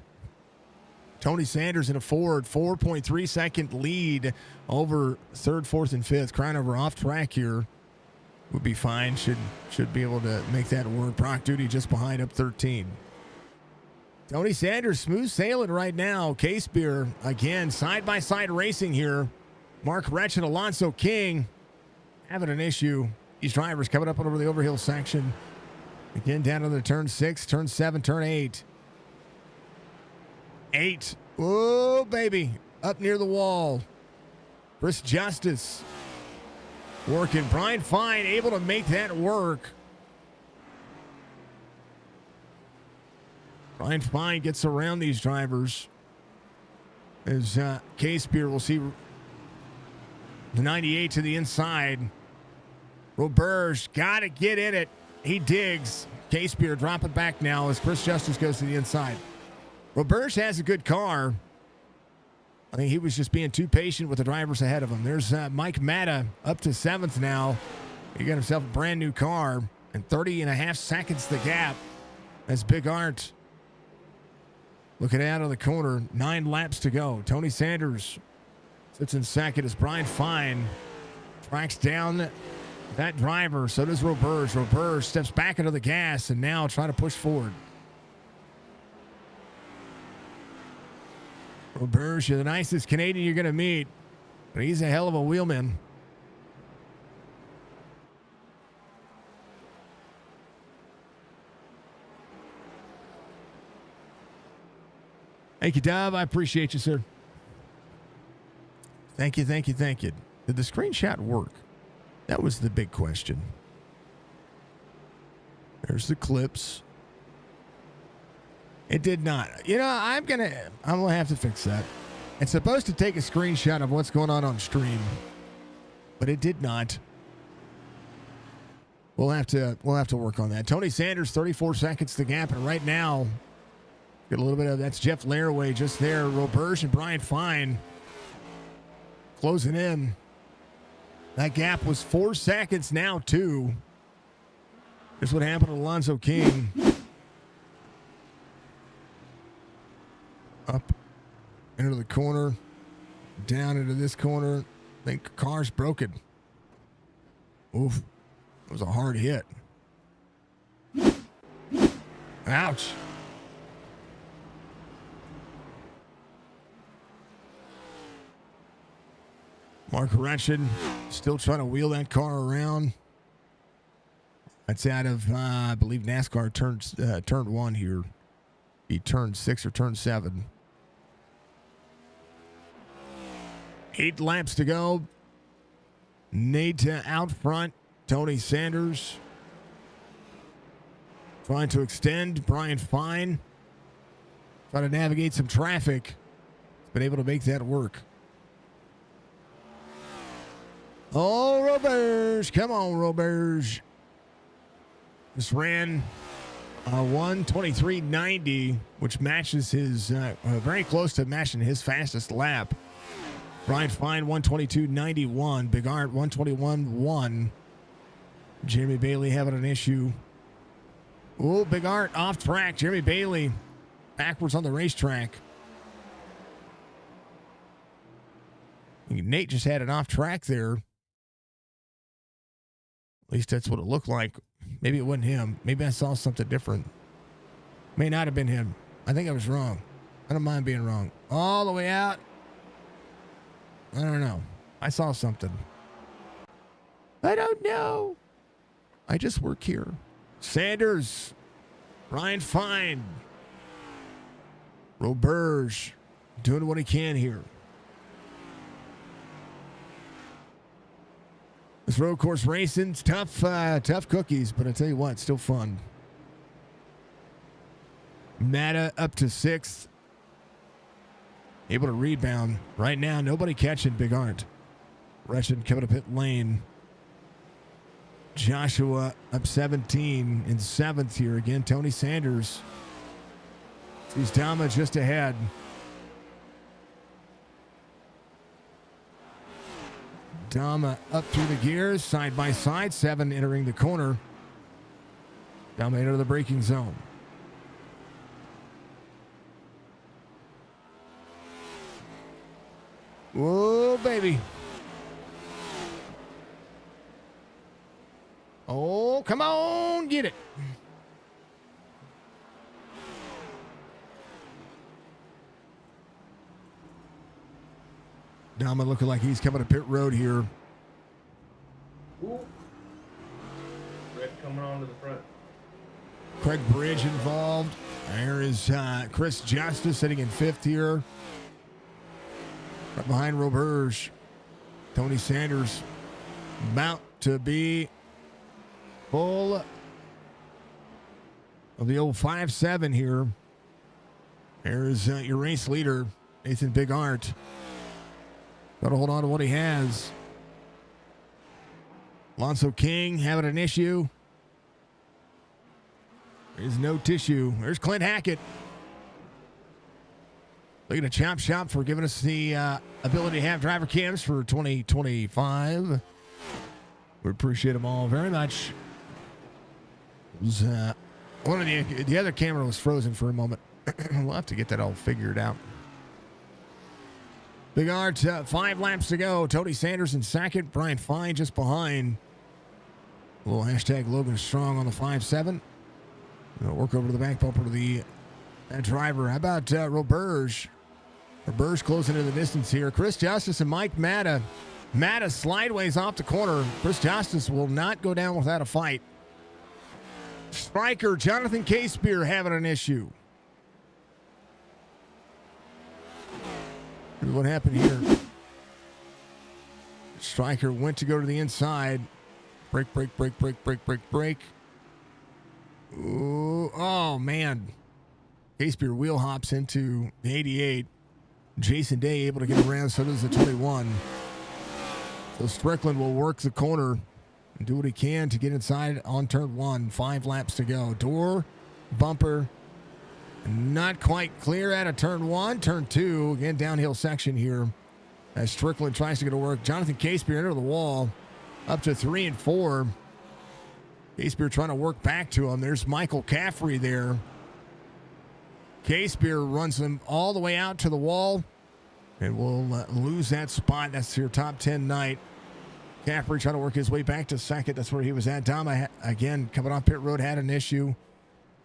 Tony Sanders in a Ford, 4.3 second lead over 3rd, 4th, and 5th. Crownover off track here. would be fine. Should be able to make that work. Brock Duty just behind up 13. Tony Sanders smooth sailing right now. Case Beer again side by side racing here. Mark Wretch and Alonso King having an issue. These drivers coming up over the overhill section. Again down to the turn 6, turn 7, turn 8. 8. Oh baby, up near the wall. Chris Justice working. Brian Fine able to make that work. Brian Fine gets around these drivers. As Case Beer will see the 98 to the inside. Roberge got to get in it. He digs. Case Beer dropping back now as Chris Justice goes to the inside. Roberge has a good car. I think he was just being too patient with the drivers ahead of him. There's Mike Matta up to 7th now. He got himself a brand new car. And 30.5 seconds the gap as Big Art looking out of the corner. 9 laps to go. Tony Sanders sits in second as Brian Fine tracks down that driver. So does Roberge. Roberge steps back into the gas and now trying to push forward. Roberge, you're the nicest Canadian you're going to meet, but he's a hell of a wheelman. Thank you, Dub. I appreciate you, sir. Thank you, thank you, thank you. Did the screenshot work? That was the big question. There's the clips. It did not. You know, I'm gonna have to fix that. It's supposed to take a screenshot of what's going on stream, but it did not. We'll have to work on that. Tony Sanders, 34 seconds to gap, and right now, get a little bit of that's Jeff Laraway just there. Roberge and Brian Fine closing in. That gap was 4 seconds now, 2. This is what happened to Alonzo King. Up into the corner, down into this corner. I think the car's broken. Oof. It was a hard hit. Ouch. Mark Retchin still trying to wheel that car around. That's out of, I believe, NASCAR turned 1 here. He turned 6 or turned 7. 8 laps to go. Nate out front. Tony Sanders trying to extend. Brian Fine trying to navigate some traffic. He's been able to make that work. Oh, Roberge. Come on, Roberge. Just ran 1:23.90, which matches his, very close to matching his fastest lap. Brian Fine, 1:22.91. Big Art, 1:21.1. Jeremy Bailey having an issue. Oh, Big Art off track. Jeremy Bailey backwards on the racetrack. Nate just had an off track there. At least that's what it looked like. Maybe it wasn't him. Maybe I saw something different. May not have been him. I think I was wrong. I don't mind being wrong. All the way out. I don't know. I saw something. I don't know. I just work here. Sanders. Ryan Fine. Roberge. Doing what he can here. This road course racing's tough cookies, but I tell you what, it's still fun. Matta up to 6th. Able to rebound. Right now, nobody catching Big Art. Russian coming to pit lane. Joshua up 17 in 7th here. Again, Tony Sanders. Sees Dama just ahead. Dama up through the gears, side by side. 7 entering the corner. Dama into the braking zone. Whoa, baby. Oh, come on, get it. Dama looking like he's coming to pit road here. Ooh. Red coming onto the front. Craig Bridge involved. There is Chris Justice sitting in fifth here. Right behind Roberge. Tony Sanders about to be full of the old 5-7 here. There's your race leader, Nathan Big Art. Got to hold on to what he has. Alonso King having an issue. There's no tissue. There's Clint Hackett. Looking to Chop Shop for giving us the ability to have driver cams for 2025. We appreciate them all very much. It was, one of the other camera was frozen for a moment. We'll have to get that all figured out. Big Art, 5 laps to go. Tony Sanders in second. Brian Fine just behind. A little hashtag Logan Strong on the 5-7. Work over to the back bumper to the driver. How about Roberge? Roberge closing in the distance here. Chris Justice and Mike Matta. Matta slideways off the corner. Chris Justice will not go down without a fight. Striker Jonathan Casebeer having an issue. Here's what happened here. Striker went to go to the inside. Break. Ooh, oh, man. Casebeer wheel hops into the 88. Jason Day able to get around, so does the 21. So Strickland will work the corner and do what he can to get inside on turn 1. 5 laps to go. Door, bumper, not quite clear out of turn 1. Turn 2, again, downhill section here as Strickland tries to get to work. Jonathan Casebeer into the wall, up to 3 and 4. Casebeer trying to work back to him. There's Michael Caffrey there. Casebeer runs him all the way out to the wall and will lose that spot. That's your top 10 night. Caffrey trying to work his way back to second. That's where he was at. Dama, again, coming off pit road, had an issue.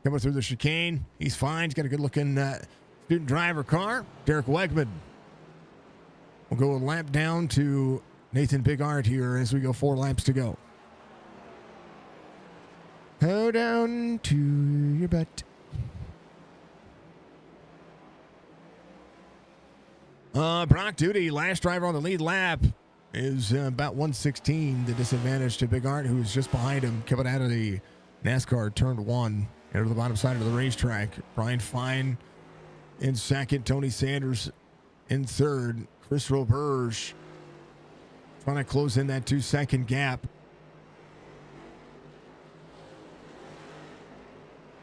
Coming through the chicane. He's fine. He's got a good-looking student driver car. Derek Wegman will go a lap down to Nathan Big Art here as we go 4 laps to go. Go down to your butt. Brock Duty, last driver on the lead lap, is about 116. The disadvantage to Big Art, who's just behind him, coming out of the NASCAR turn 1 into the bottom side of the racetrack. Brian Fine in second. Tony Sanders in third. Chris Roberge trying to close in that 2-second gap.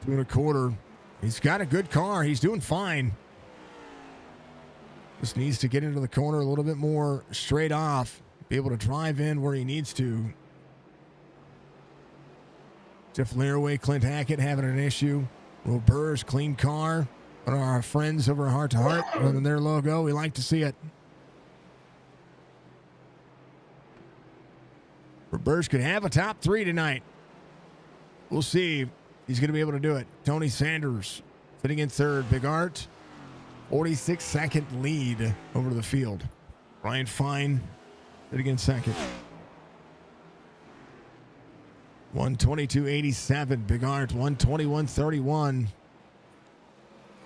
2 1/4. He's got a good car. He's doing fine. Just needs to get into the corner a little bit more straight off. Be able to drive in where he needs to. Jeff Laraway, Clint Hackett having an issue. Roberge, clean car. One of our friends over at Heart to Heart running their logo. We like to see it. Roberge could have a top 3 tonight. We'll see if he's going to be able to do it. Tony Sanders sitting in third. Big Art, 46-second lead over the field. Brian Fine sitting in second. 122.87. Big Art, 121.31.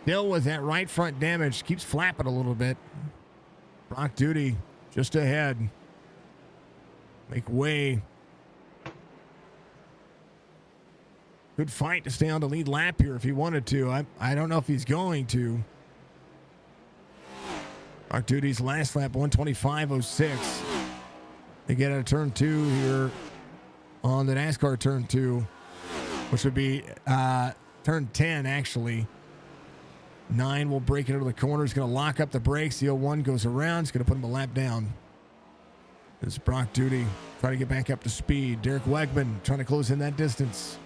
Still with that right front damage. Keeps flapping a little bit. Brock Duty just ahead. Make way. Good fight to stay on the lead lap here if he wanted to. I don't know if he's going to. Brock Duty's last lap, 125.06. They get out of turn 2 here on the NASCAR turn 2, which would be turn 10, actually. 9 will break into the corner. He's going to lock up the brakes. The 01 goes around. He's going to put him a lap down. This is Brock Duty trying to get back up to speed. Derek Wegman trying to close in that distance.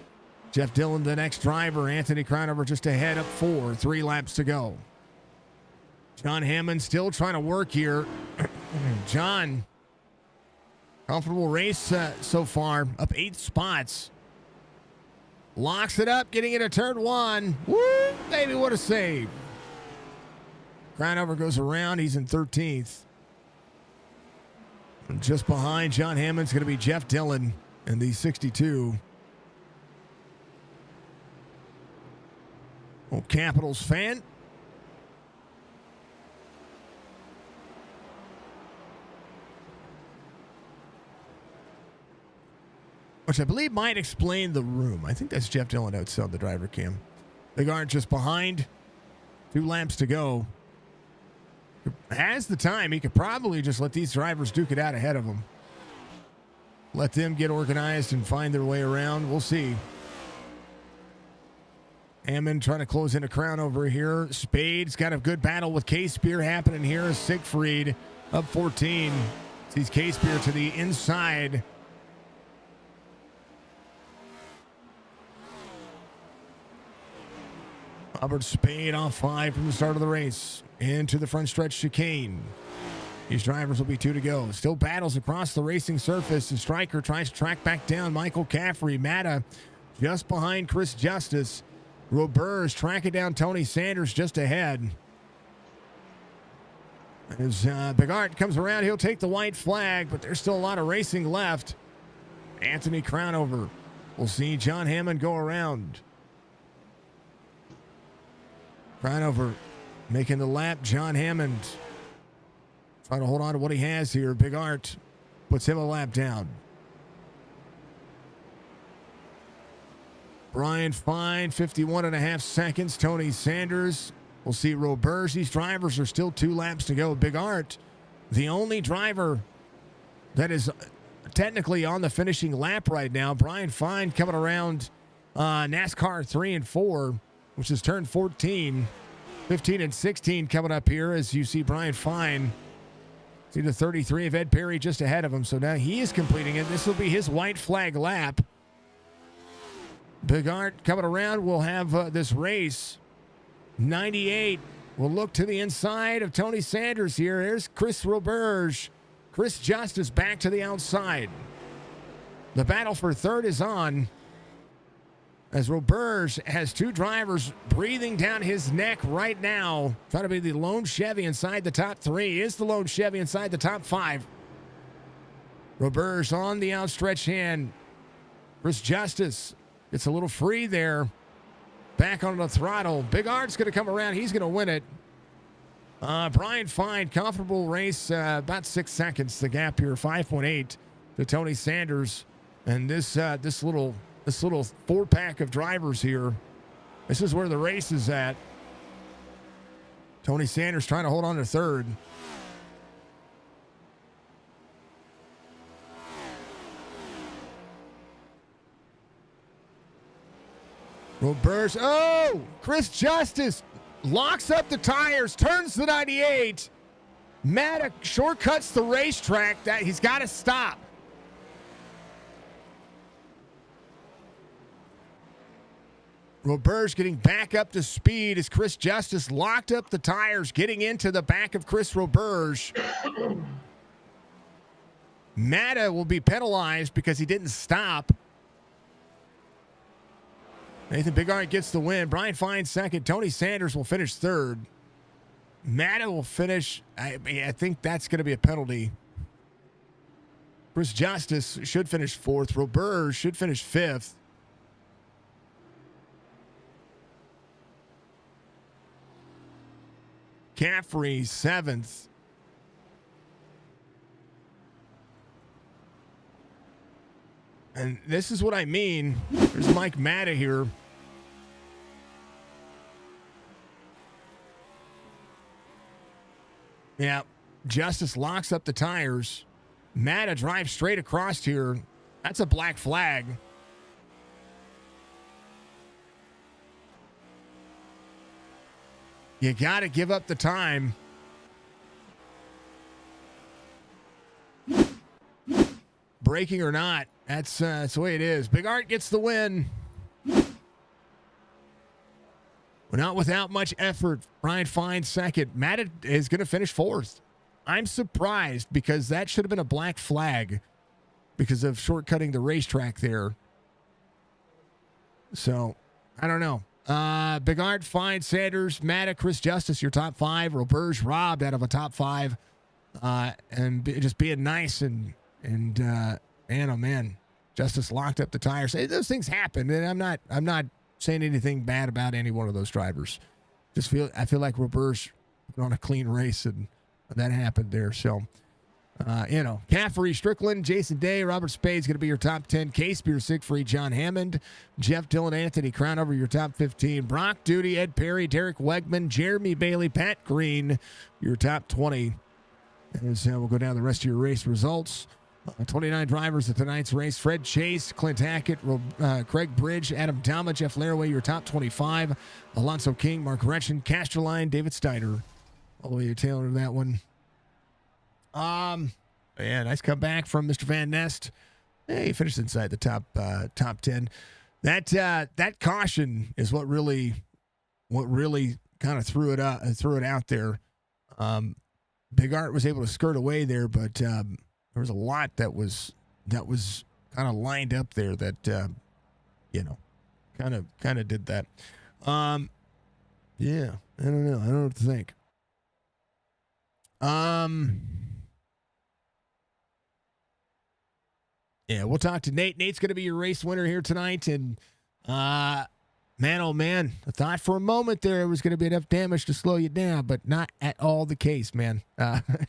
Jeff Dillon, the next driver. Anthony Crownover just ahead up 4. 3 laps to go. John Hammond still trying to work here. John Comfortable race so far. Up 8 spots. Locks it up, getting into turn 1. Woo, baby, what a save. Crownover goes around. He's in 13th. And just behind John Hammond's going to be Jeff Dillon in the 62. Old Capitals fan. Which I believe might explain the room. I think that's Jeff Dillon outside the driver cam. Big Art just behind. 2 laps to go. Has the time. He could probably just let these drivers duke it out ahead of him. Let them get organized and find their way around. We'll see. Hammond trying to close in a crown over here. Spade's got a good battle with K-Spear happening here. Siegfried up 14. Sees K-Spear to the inside. Robert Spade off 5 from the start of the race. Into the front stretch chicane. These drivers will be 2 to go. Still battles across the racing surface. The striker tries to track back down Michael Caffrey. Matta just behind Chris Justice. Robert's tracking down Tony Sanders just ahead. As Big Art comes around, he'll take the white flag, but there's still a lot of racing left. Anthony Crownover. We'll see John Hammond go around. Crownover making the lap. John Hammond trying to hold on to what he has here. Big Art puts him a lap down. Brian Fine, 51.5 seconds. Tony Sanders. We'll see Roberge. These drivers are still 2 laps to go. Big Art, the only driver that is technically on the finishing lap right now. Brian Fine coming around NASCAR 3 and 4, which is turn 14. 15 and 16 coming up here as you see Brian Fine. See the 33 of Ed Perry just ahead of him. So now he is completing it. This will be his white flag lap. Big Art coming around. We'll have this race. 98 will look to the inside of Tony Sanders here. There's Chris Roberge. Chris Justice back to the outside. The battle for third is on. As Roberge has 2 drivers breathing down his neck right now. Trying to be the lone Chevy inside the top 3. He is the lone Chevy inside the top 5. Roberge on the outstretched hand. Chris Justice gets a little free there. Back on the throttle. Big Art's going to come around. He's going to win it. Brian Fine, comfortable race. About 6 seconds. The gap here, 5.8 to Tony Sanders. And this little 4-pack of drivers here. This is where the race is at. Tony Sanders trying to hold on to third. Roberge. Oh! Chris Justice locks up the tires, turns the 98. Matta shortcuts the racetrack. That he's got to stop. Roberge getting back up to speed as Chris Justice locked up the tires, getting into the back of Chris Roberge. Matta will be penalized because he didn't stop. Nathan Big Art gets the win. Brian Fine second. Tony Sanders will finish third. Matta will finish. I think that's going to be a penalty. Chris Justice should finish 4th. Roberge should finish 5th. Caffrey 7th. And this is what I mean. There's Mike Matta here. Yeah, Justice locks up the tires. Matta drives straight across here. That's a black flag. You got to give up the time. Braking or not, that's the way it is. Big Art gets the win. Not without much effort. Brian Fine second. Matt is going to finish 4th. I'm surprised because that should have been a black flag. because of shortcutting the racetrack there. So, I don't know. Big Art, Fine, Sanders, Matta, Chris Justice, your top 5. Roberge robbed out of a top 5. Just being nice and man, oh man, Justice locked up the tires. Those things happen, and I'm not saying anything bad about any one of those drivers. I feel like Roberge put on a clean race, and that happened there. So, Caffrey, Strickland, Jason Day, Robert Spade's going to be your top 10. Case Beer, Siegfried, John Hammond, Jeff Dillon, Anthony Crown over your top 15. Brock Duty, Ed Perry, Derek Wegman, Jeremy Bailey, Pat Green, your top 20. As we'll go down the rest of your race results. 29 drivers at tonight's race. Fred Chase, Clint Hackett, Craig Bridge, Adam Dama, Jeff Laraway, your top 25. Alonso King, Mark Gretchen, Casterline, David Steiner. All the way to Taylor in that one. Yeah, nice comeback from Mr. Van Nest. He finished inside the top 10. That caution is what really kind of threw it out there. Big Art was able to skirt away there, but there was a lot that was kind of lined up there that kind of did that. Yeah, I don't know. I don't know what to think. Yeah, we'll talk to Nate. Nate's going to be your race winner here tonight, and man, oh man, I thought for a moment there it was going to be enough damage to slow you down, but not at all the case, man.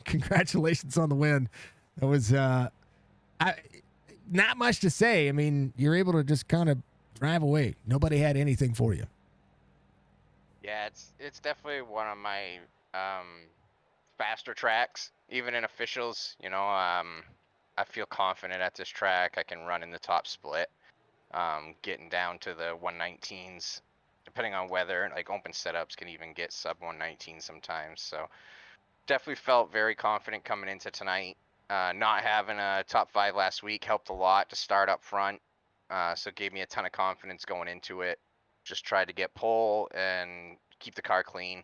Congratulations on the win. That was not much to say. I mean, you're able to just kind of drive away. Nobody had anything for you. Yeah, it's definitely one of my faster tracks, even in officials. I feel confident at this track. I can run in the top split. Getting down to the 119s, depending on weather, like open setups can even get sub 119 sometimes. So definitely felt very confident coming into tonight. Not having a top 5 last week helped a lot to start up front. So it gave me a ton of confidence going into it. Just tried to get pole and keep the car clean.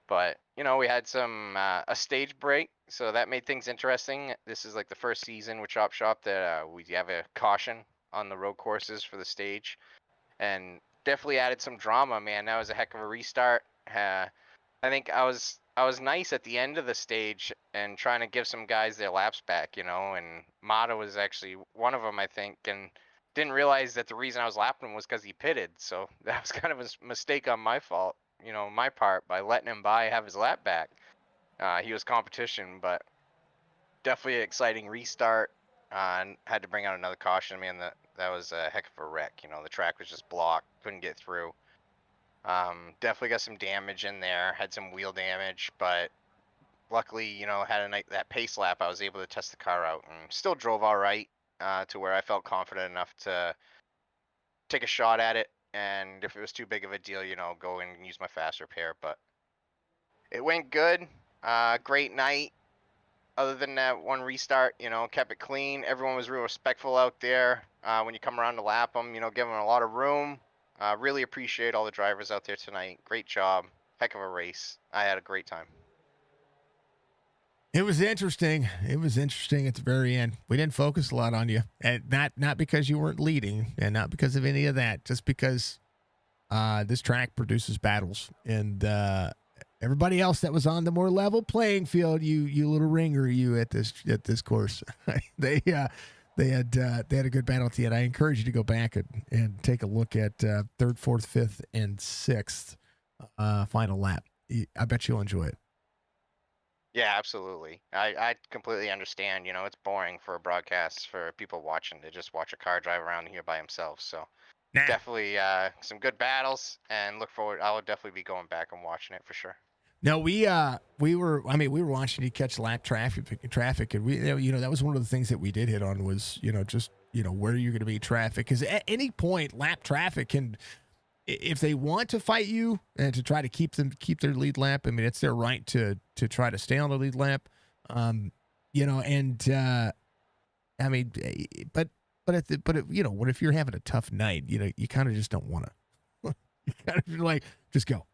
But, we had a stage break, so that made things interesting. This is like the first season with Chop Shop that we have a caution on the road courses for the stage, and definitely added some drama, man. That was a heck of a restart. I think I was nice at the end of the stage and trying to give some guys their laps back, and Mata was actually one of them, I think, and didn't realize that the reason I was lapping him was because he pitted. So that was kind of a mistake on my fault, my part, by letting him have his lap back. He was competition, but definitely an exciting restart. And had to bring out another caution. Man, that was a heck of a wreck. The track was just blocked, couldn't get through. Definitely got some damage in there, had some wheel damage, but luckily, had that pace lap. I was able to test the car out and still drove all right, to where I felt confident enough to take a shot at it. And if it was too big of a deal, go in and use my fast repair. But it went good. Great night. Other than that one restart, kept it clean. Everyone was real respectful out there. When you come around to lap them, give them a lot of room. Really appreciate all the drivers out there tonight. Great job. Heck of a race. I had a great time. It was interesting. It was interesting at the very end. We didn't focus a lot on you, and not because you weren't leading, and not because of any of that. Just because this track produces battles, and everybody else that was on the more level playing field, you little ringer, you at this course, they had a good battle at the end. I encourage you to go back and take a look at 3rd, 4th, 5th, and 6th final lap. I bet you'll enjoy it. Yeah, absolutely. I completely understand. It's boring for a broadcast for people watching to just watch a car drive around here by himself. So definitely some good battles, and look forward. I will definitely be going back and watching it for sure. No, we were watching you catch lap traffic, and we, that was one of the things that we did hit on was, just, where you're going to be traffic. Because at any point, lap traffic can, if they want to fight you and to try to keep their lead lap, I mean, it's their right to try to stay on the lead lap. I mean, but what if you're having a tough night, you kind of just don't want to, you kind of like, just go.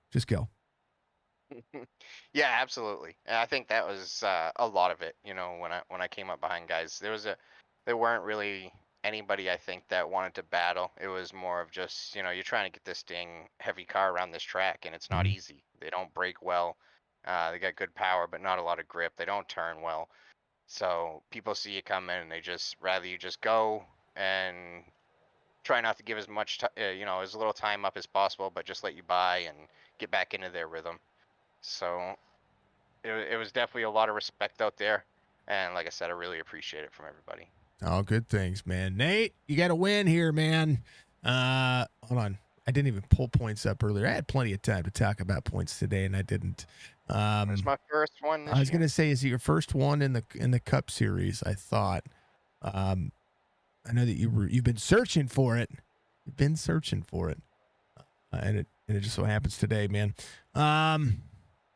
Yeah, absolutely. And I think that was a lot of it. When I came up behind guys, there was there weren't really anybody I think that wanted to battle. It was more of just, you're trying to get this dang heavy car around this track, and it's not Mhm. easy. They don't brake well. They got good power, but not a lot of grip. They don't turn well. So people see you coming, and they just rather you just go and try not to give as much, as little time up as possible, but just let you by and get back into their rhythm. So it was definitely a lot of respect out there, and like I said, I really appreciate it from everybody. All good things, man. Nate, you got to win here, man. Hold on. I didn't even pull points up earlier. I had plenty of time to talk about points today, and I didn't. It's my first one I this was year. gonna say, is it your first one in the Cup Series? I thought. Um, I know that you've been searching for it. You've been searching for it, and it just so happens today, man.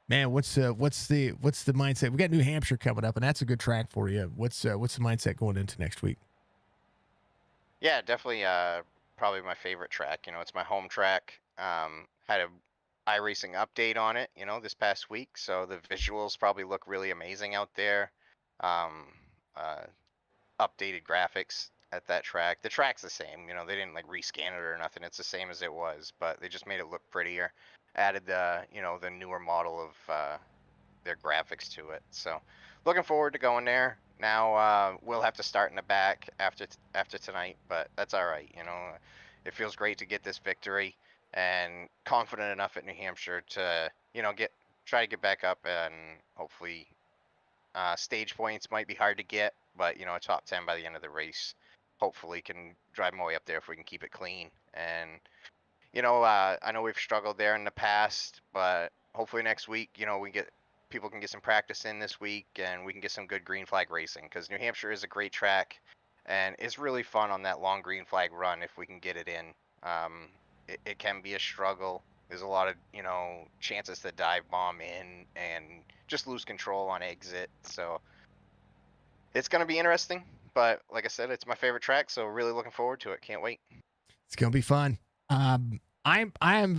Man, what's the mindset? We got New Hampshire coming up, and that's a good track for you. What's the mindset going into next week? Yeah, definitely. Probably my favorite track. It's my home track. Had a iRacing update on it, this past week, so the visuals probably look really amazing out there. Um, uh, Updated graphics at that track. The track's the same, they didn't like rescan it or nothing. It's the same as it was, but they just made it look prettier. Added the newer model of their graphics to it. So looking forward to going there. Now we'll have to start in the back after tonight, but that's all right. It feels great to get this victory and confident enough at New Hampshire to try to get back up and hopefully stage points might be hard to get, but a top 10 by the end of the race. Hopefully can drive my way up there if we can keep it clean. And I know we've struggled there in the past, but hopefully next week, people can get some practice in this week, and we can get some good green flag racing, because New Hampshire is a great track, and it's really fun on that long green flag run if we can get it in. It can be a struggle. There's a lot of chances to dive bomb in and just lose control on exit. So it's gonna be interesting. But like I said, it's my favorite track, so really looking forward to it. Can't wait. It's gonna be fun. I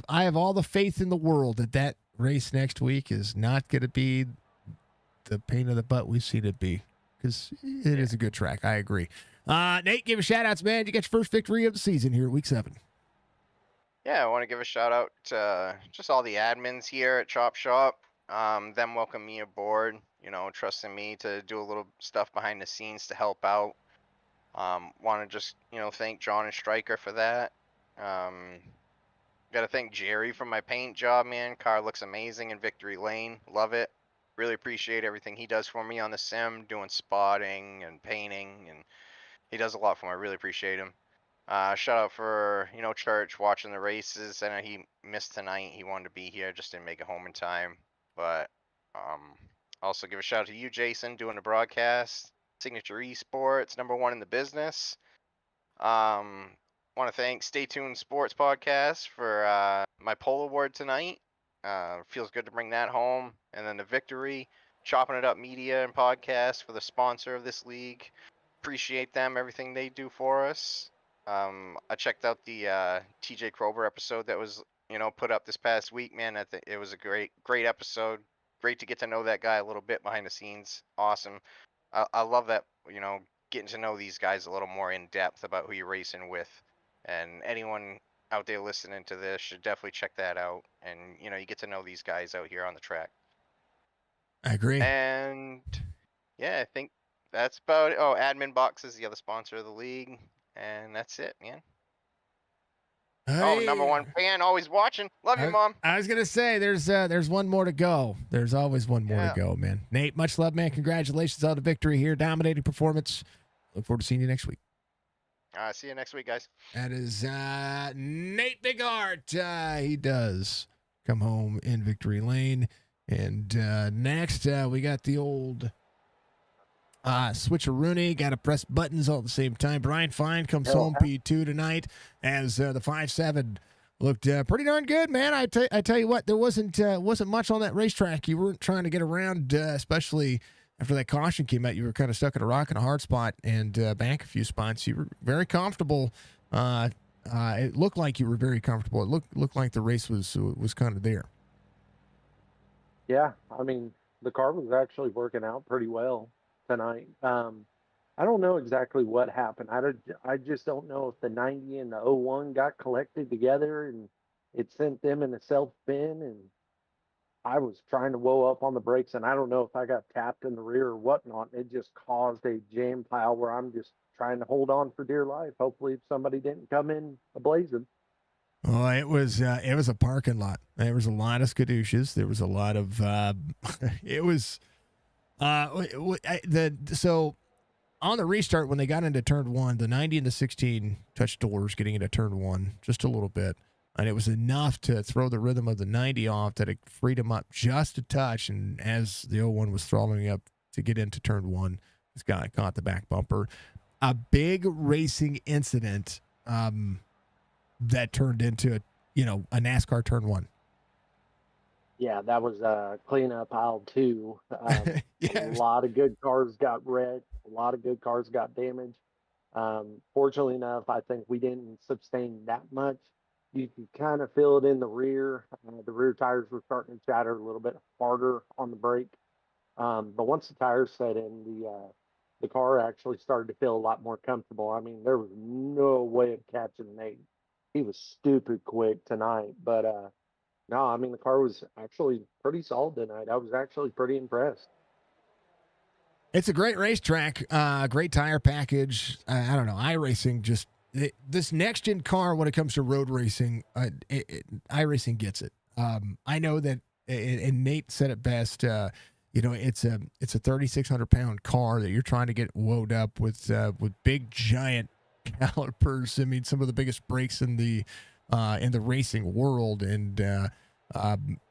have all the faith in the world that race next week is not gonna be the pain in the butt we've seen it be, because it is a good track. I agree. Nate, give a shout outs, man. You got your first victory of the season here at week 7. Yeah, I want to give a shout out to just all the admins here at Chop Shop. Them welcome me aboard, trusting me to do a little stuff behind the scenes to help out. Want to just, thank John and Stryker for that. Got to thank Jerry for my paint job, man. Car looks amazing in Victory Lane. Love it. Really appreciate everything he does for me on the sim, doing spotting and painting, and he does a lot for me. I really appreciate him. Shout out for, Church watching the races. I know he missed tonight. He wanted to be here, just didn't make it home in time. But also give a shout out to you, Jason, doing the broadcast. Signature Esports, #1 in the business. Want to thank Stay Tuned Sports Podcast for my pole award tonight. Feels good to bring that home. And then the victory, Chopping It Up Media and Podcast for the sponsor of this league. Appreciate them, everything they do for us. I checked out the TJ Krober episode that was, put up this past week, man. It was a great episode. Great to get to know that guy a little bit behind the scenes. Awesome. I love that, getting to know these guys a little more in depth about who you're racing with. And anyone out there listening to this should definitely check that out. And, you get to know these guys out here on the track. I agree. And yeah, I think that's about it. Oh, Admin Box is the other sponsor of the league. And that's it, man. Oh, #1 fan, always watching. Love you, Mom. I was gonna say there's one more to go. There's always one more to go, man. Nate, much love, man. Congratulations on the victory here. Dominating performance. Look forward to seeing you next week. See you next week, guys. That is Nate Bigart. He does come home in victory lane. And next, we got the old switcheroony. Got to press buttons all at the same time. Brian Fine comes home P2 tonight as the 5-7 looked pretty darn good, man. I tell you what, there wasn't much on that racetrack. You weren't trying to get around, especially after that caution came out. You were kind of stuck in a rock and a hard spot and back a few spots. You were very comfortable. It looked like you were very comfortable. It looked like the race was kind of there. Yeah, I mean, the car was actually working out pretty well tonight. I don't know exactly what happened. I just don't know if the 90 and the '01 got collected together and it sent them in a self spin, and I was trying to woe up on the brakes, and I don't know if I got tapped in the rear or whatnot. It just caused a jam pile where I'm just trying to hold on for dear life. Hopefully somebody didn't come in ablazing. Oh, it was a parking lot. There was a lot of skadooshes. There was a lot of it was so on the restart when they got into turn one, the 90 and the 16 touched doors getting into turn one just a little bit. And it was enough to throw the rhythm of the 90 off that it freed him up just a touch. And as the '01 was throttling up to get into turn one, this guy caught the back bumper. A big racing incident that turned into a NASCAR turn one. Yeah, that was cleanup aisle two. Yeah. A lot of good cars got wrecked. A lot of good cars got damaged. Fortunately enough, I think we didn't sustain that much. You could kind of feel it in the rear. The rear tires were starting to chatter a little bit harder on the brake. But once the tires set in, the car actually started to feel a lot more comfortable. I mean, there was no way of catching Nate. He was stupid quick tonight, but no, I mean the car was actually pretty solid tonight. I was actually pretty impressed. It's a great racetrack, great tire package. I don't know. iRacing this next gen car when it comes to road racing, iRacing gets it. I know that, and Nate said it best. It's a 3,600-pound car that you're trying to get woed up with big giant calipers. I mean, some of the biggest brakes in the racing world, and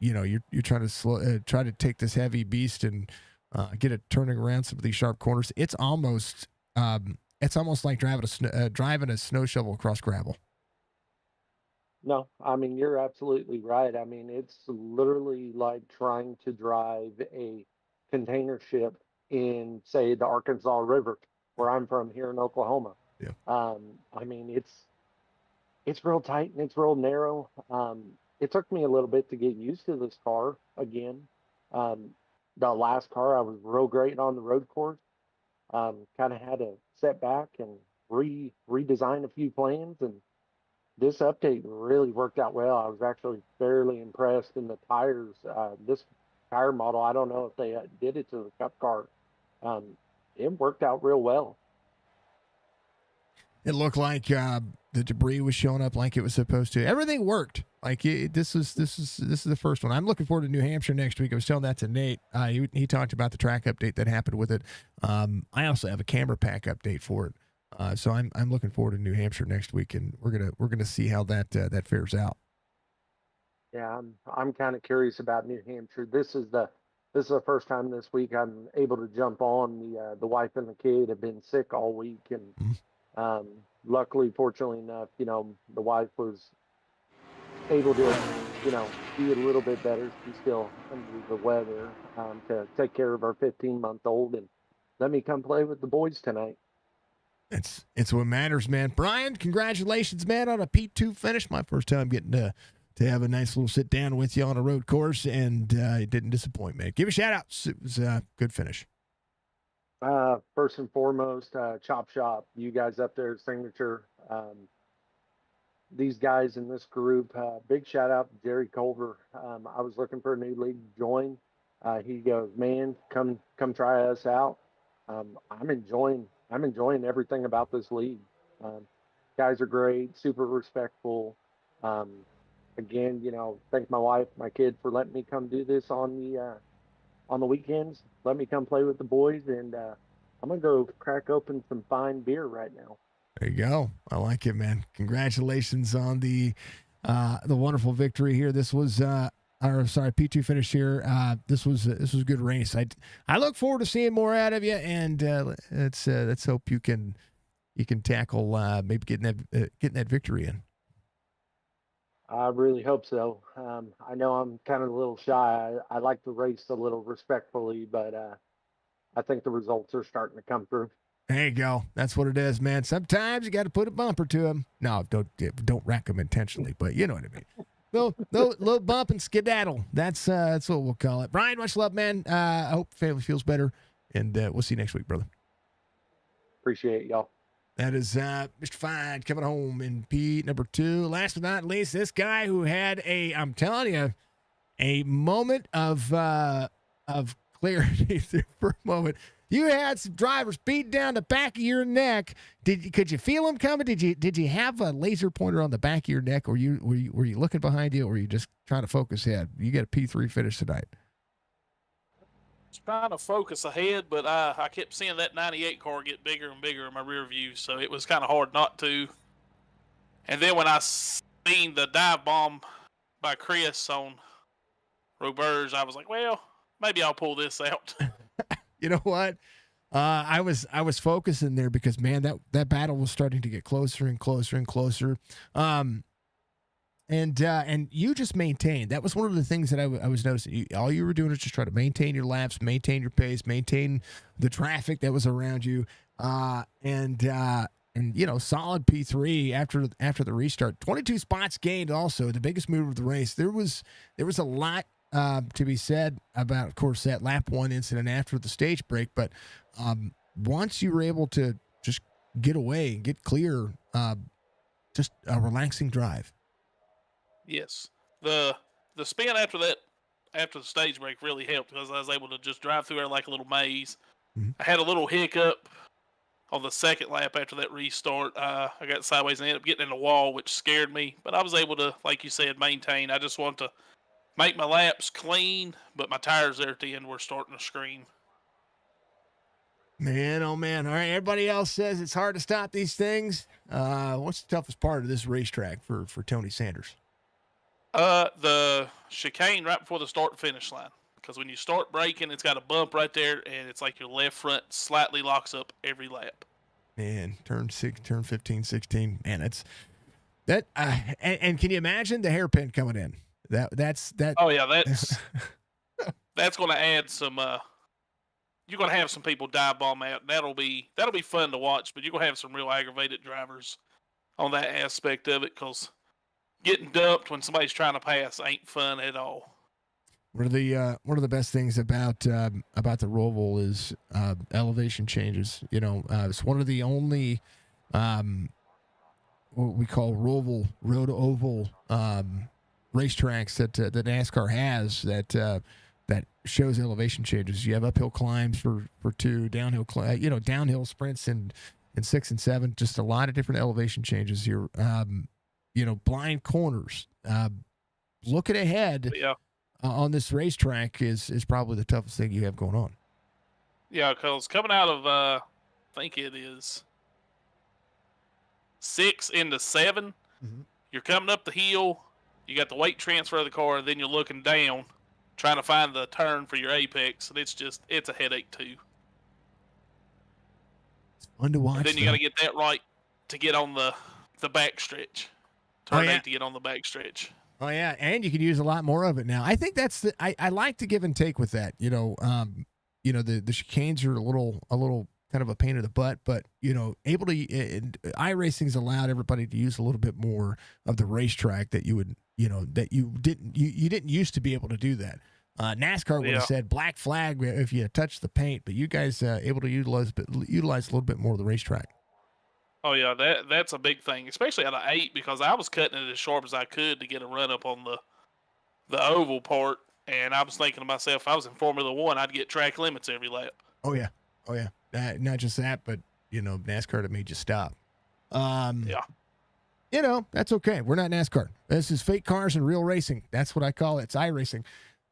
you're trying to try to take this heavy beast and get it turning around some of these sharp corners. It's almost like driving a snow shovel across gravel. No, I mean you're absolutely right. I mean it's literally like trying to drive a container ship in, say, the Arkansas River, where I'm from here in Oklahoma. Yeah. I mean it's real tight and it's real narrow. It took me a little bit to get used to this car again. Um, the last car I was real great on the road course. Kind of had to set back and redesign a few plans, and this update really worked out well. I was actually fairly impressed in the tires. This tire model, I don't know if they did it to the Cup car. Um, it worked out real well. It looked like the debris was showing up like it was supposed to. Everything worked. Like this is the first one. I'm looking forward to New Hampshire next week. I was telling that to Nate. He talked about the track update that happened with it. I also have a camera pack update for it. So I'm looking forward to New Hampshire next week, and we're gonna see how that fares out. Yeah, I'm kind of curious about New Hampshire. This is the first time this week I'm able to jump on. The wife and the kid have been sick all week, and luckily, fortunately enough, the wife was able to, be a little bit better. She's still under the weather, to take care of our 15-month-old and let me come play with the boys tonight. It's what matters, man. Brian, congratulations, man, on a P2 finish. My first time getting to have a nice little sit down with you on a road course, and it didn't disappoint, man. Give a shout out. It was a good finish. First and foremost, Chop Shop, you guys up there at Signature. These guys in this group, big shout out to Jerry Culver. I was looking for a new league to join. He goes, man, come try us out. I'm enjoying everything about this league. Guys are great, super respectful. Again, thank my wife, my kid for letting me come do this on the weekends. Let me come play with the boys, and I'm gonna go crack open some fine beer right now. There you go. I like it, man. Congratulations on the wonderful victory here. This was P2 finish here. This was a good race. I look forward to seeing more out of you, and let's hope you can tackle maybe getting that victory in. I really hope so. I know I'm kind of a little shy. I like to race a little respectfully, but I think the results are starting to come through. There you go. That's what it is, man. Sometimes you got to put a bumper to them. No, don't rack them intentionally, but you know what I mean. Little bump and skedaddle. That's what we'll call it. Brian, much love, man. I hope family feels better, and we'll see you next week, brother. Appreciate y'all. That is Mr. Fine coming home in P number 2. Last but not least, this guy who had I'm telling you, a moment of clarity there for a moment. You had some drivers beat down the back of your neck. Could you feel them coming? Did you have a laser pointer on the back of your neck, or were you looking behind you, or were you just trying to focus ahead? You got a P3 finish tonight. Trying to focus ahead, but I kept seeing that 98 car get bigger and bigger in my rear view, so it was kind of hard not to. And then when I seen the dive bomb by Chris on Roberge, I was like, well, maybe I'll pull this out. You know what? I was focusing there because, man, that battle was starting to get closer and closer and closer. And you just maintained. That was one of the things that I was noticing. All you were doing is just try to maintain your laps, maintain your pace, maintain the traffic that was around you, and solid P3 after the restart. 22 spots gained. Also, the biggest move of the race. There was a lot to be said about, of course, that lap 1 incident after the stage break. But once you were able to just get away and get clear, just a relaxing drive. Yes. The spin after the stage break really helped because I was able to just drive through there like a little maze. Mm-hmm. I had a little hiccup on the second lap after that restart. I got sideways and ended up getting in the wall, which scared me. But I was able to, like you said, maintain. I just want to make my laps clean, but my tires there at the end were starting to scream. Man, oh man. All right, everybody else says it's hard to stop these things. What's the toughest part of this racetrack for Tony Sanders? The chicane right before the start finish line. Because when you start braking, it's got a bump right there, and it's like your left front slightly locks up every lap. Man, turn 15, 16. Man, it's that. And can you imagine the hairpin coming in? That's. Oh yeah, that's going to add some. You're going to have some people dive bomb out. That'll be fun to watch, but you're going to have some real aggravated drivers on that aspect of it because getting dumped when somebody's trying to pass ain't fun at all. One of the best things about the Roval is elevation changes. It's one of the only what we call Roval road oval racetracks that NASCAR has that shows elevation changes. You have uphill climbs for 2, downhill downhill sprints in 6 and 7. Just a lot of different elevation changes here. Blind corners. Looking ahead. Yeah. On this racetrack is probably the toughest thing you have going on. Yeah, because coming out of, I think it is 6 into 7, You're coming up the hill, you got the weight transfer of the car, and then you're looking down, trying to find the turn for your apex, and it's a headache too. It's fun to watch. And then you got to get that right to get on the back stretch. Turn 8 to get on the back stretch. Oh yeah, and you can use a lot more of it now. I think that's I like to give and take with that. The chicanes are a little kind of a pain in the butt, but able to iRacing's allowed everybody to use a little bit more of the racetrack that you would that you didn't used to be able to do that. NASCAR would have said black flag if you touch the paint, but you guys able to utilize a little bit more of the racetrack. Oh yeah, that's a big thing, especially out of 8, because I was cutting it as sharp as I could to get a run up on the oval part, and I was thinking to myself, if I was in Formula 1, I'd get track limits every lap. Oh yeah. Not just that, but NASCAR that made you stop. Yeah. That's okay. We're not NASCAR. This is fake cars and real racing. That's what I call it. It's iRacing.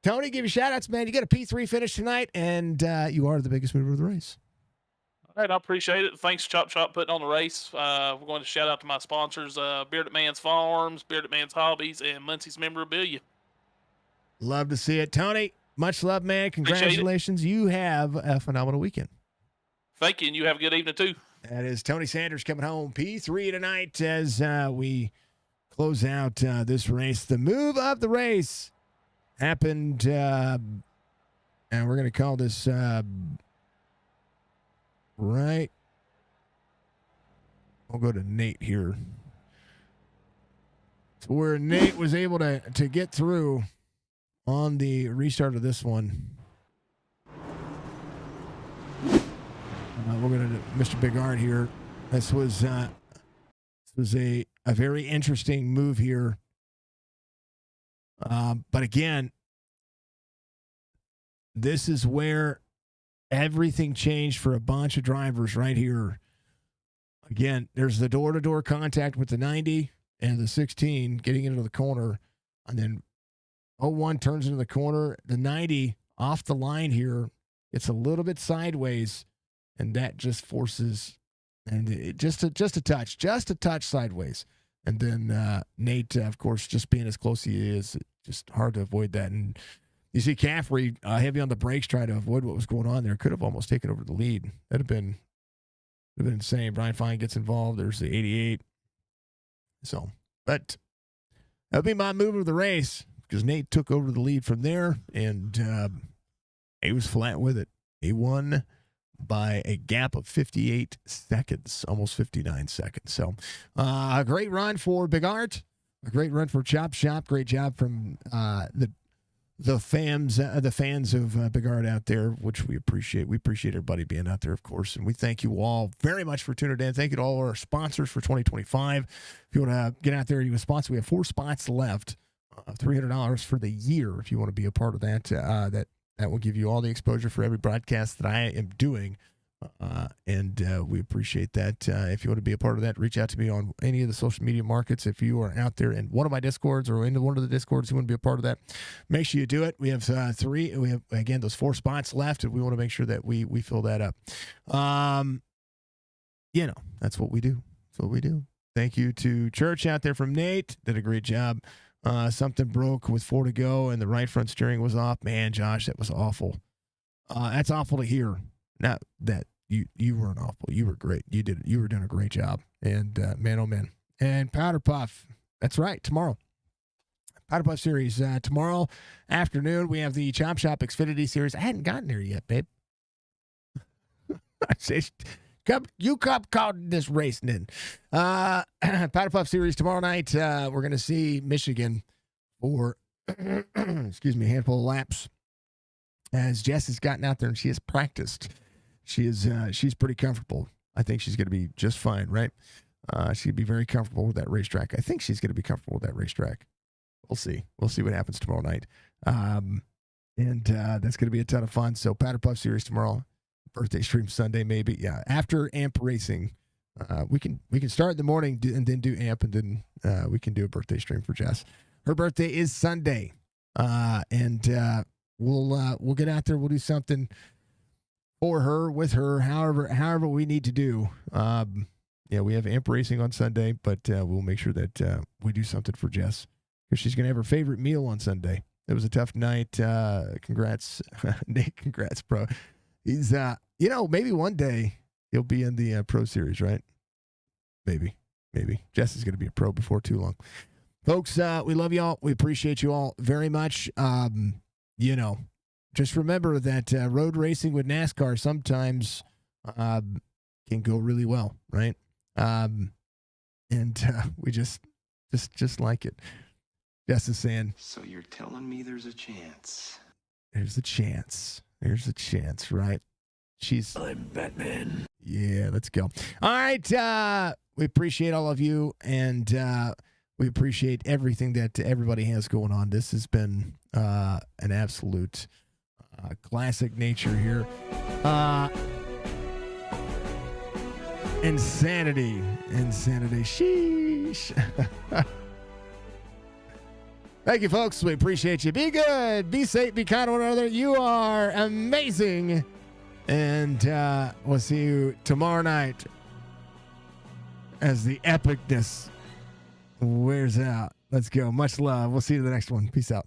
Tony, give you shout outs, man. You got a P3 finish tonight, and you are the biggest mover of the race. All right, I appreciate it. Thanks, Chop putting on the race. We're going to shout out to my sponsors, Bearded Man's Farms, Bearded Man's Hobbies, and Muncie's Memorabilia. Love to see it. Tony, much love, man. Congratulations. You have a phenomenal weekend. Thank you, and you have a good evening, too. That is Tony Sanders coming home. P3 tonight as we close out this race. The move of the race happened, and we're going to call this... Right. I'll go to Nate here. So where Nate was able to get through on the restart of this one. We're going to Mr. Big Art here. This was a very interesting move here. But again, this is where everything changed for a bunch of drivers right here. Again, there's the door-to-door contact with the 90 and the 16 getting into the corner. And then 01 turns into the corner. The 90 off the line here. It's a little bit sideways, and that just forces, and it just a touch sideways. And then Nate, of course, just being as close as he is, just hard to avoid that. And you see Caffrey heavy on the brakes, trying to avoid what was going on there. Could have almost taken over the lead. That'd have been insane. Brian Fine gets involved. There's the 88. So, but that would be my move of the race, because Nate took over the lead from there, and he was flat with it. He won by a gap of 58 seconds, almost 59 seconds. So a great run for Big Art, a great run for Chop Shop. Great job from the fans of Big Art out there, which we appreciate. We appreciate everybody being out there, of course, and we thank you all very much for tuning in. Thank you to all our sponsors for 2025. If you want to get out there and you a sponsor, we have 4 spots left, $300 for the year. If you want to be a part of that, that will give you all the exposure for every broadcast that I am doing. And we appreciate that. If you want to be a part of that, reach out to me on any of the social media markets. If you are out there in one of my Discords or in one of the Discords, you want to be a part of that, make sure you do it. We have 3. We have, again, those 4 spots left, and we want to make sure that we fill that up. That's what we do. That's what we do. Thank you to Church out there from Nate. Did a great job. Something broke with 4 to go, and the right front steering was off. Man, Josh, that was awful. That's awful to hear. Not that you weren't awful. You were great. You were doing a great job. And man, oh man. And Powder Puff. That's right. Tomorrow. Powder Puff Series. Tomorrow afternoon, we have the Chop Shop Xfinity Series. I hadn't gotten there yet, babe. I say, come called this race in. Powder Puff Series tomorrow night. We're going to see Michigan for, excuse me, a handful of laps. As Jess has gotten out there and she has practiced. She's pretty comfortable. I think she's going to be just fine, right? She'd be very comfortable with that racetrack. I think she's going to be comfortable with that racetrack. We'll see. We'll see what happens tomorrow night. And that's going to be a ton of fun. So Powder Puff Series tomorrow, birthday stream Sunday maybe. Yeah, after AMP racing, we can start in the morning and then do AMP, and then we can do a birthday stream for Jess. Her birthday is Sunday, and we'll get out there. We'll do something for her, with her, however we need to do. We have AMP racing on Sunday, but we'll make sure that we do something for Jess, because she's going to have her favorite meal on Sunday. It was a tough night. Congrats, Nate. Congrats, bro. He's, maybe one day he'll be in the Pro Series, right? Maybe. Jess is going to be a pro before too long. Folks, we love y'all. We appreciate you all very much. Just remember that road racing with NASCAR sometimes can go really well, right? We just like it. Jess is saying, so you're telling me there's a chance? There's a chance, right? I'm Batman. Yeah, let's go. All right. We appreciate all of you, and we appreciate everything that everybody has going on. This has been an absolute classic nature here. Insanity. Sheesh. Thank you, folks. We appreciate you. Be good. Be safe. Be kind to one another. You are amazing. And we'll see you tomorrow night as the epicness wears out. Let's go. Much love. We'll see you in the next one. Peace out.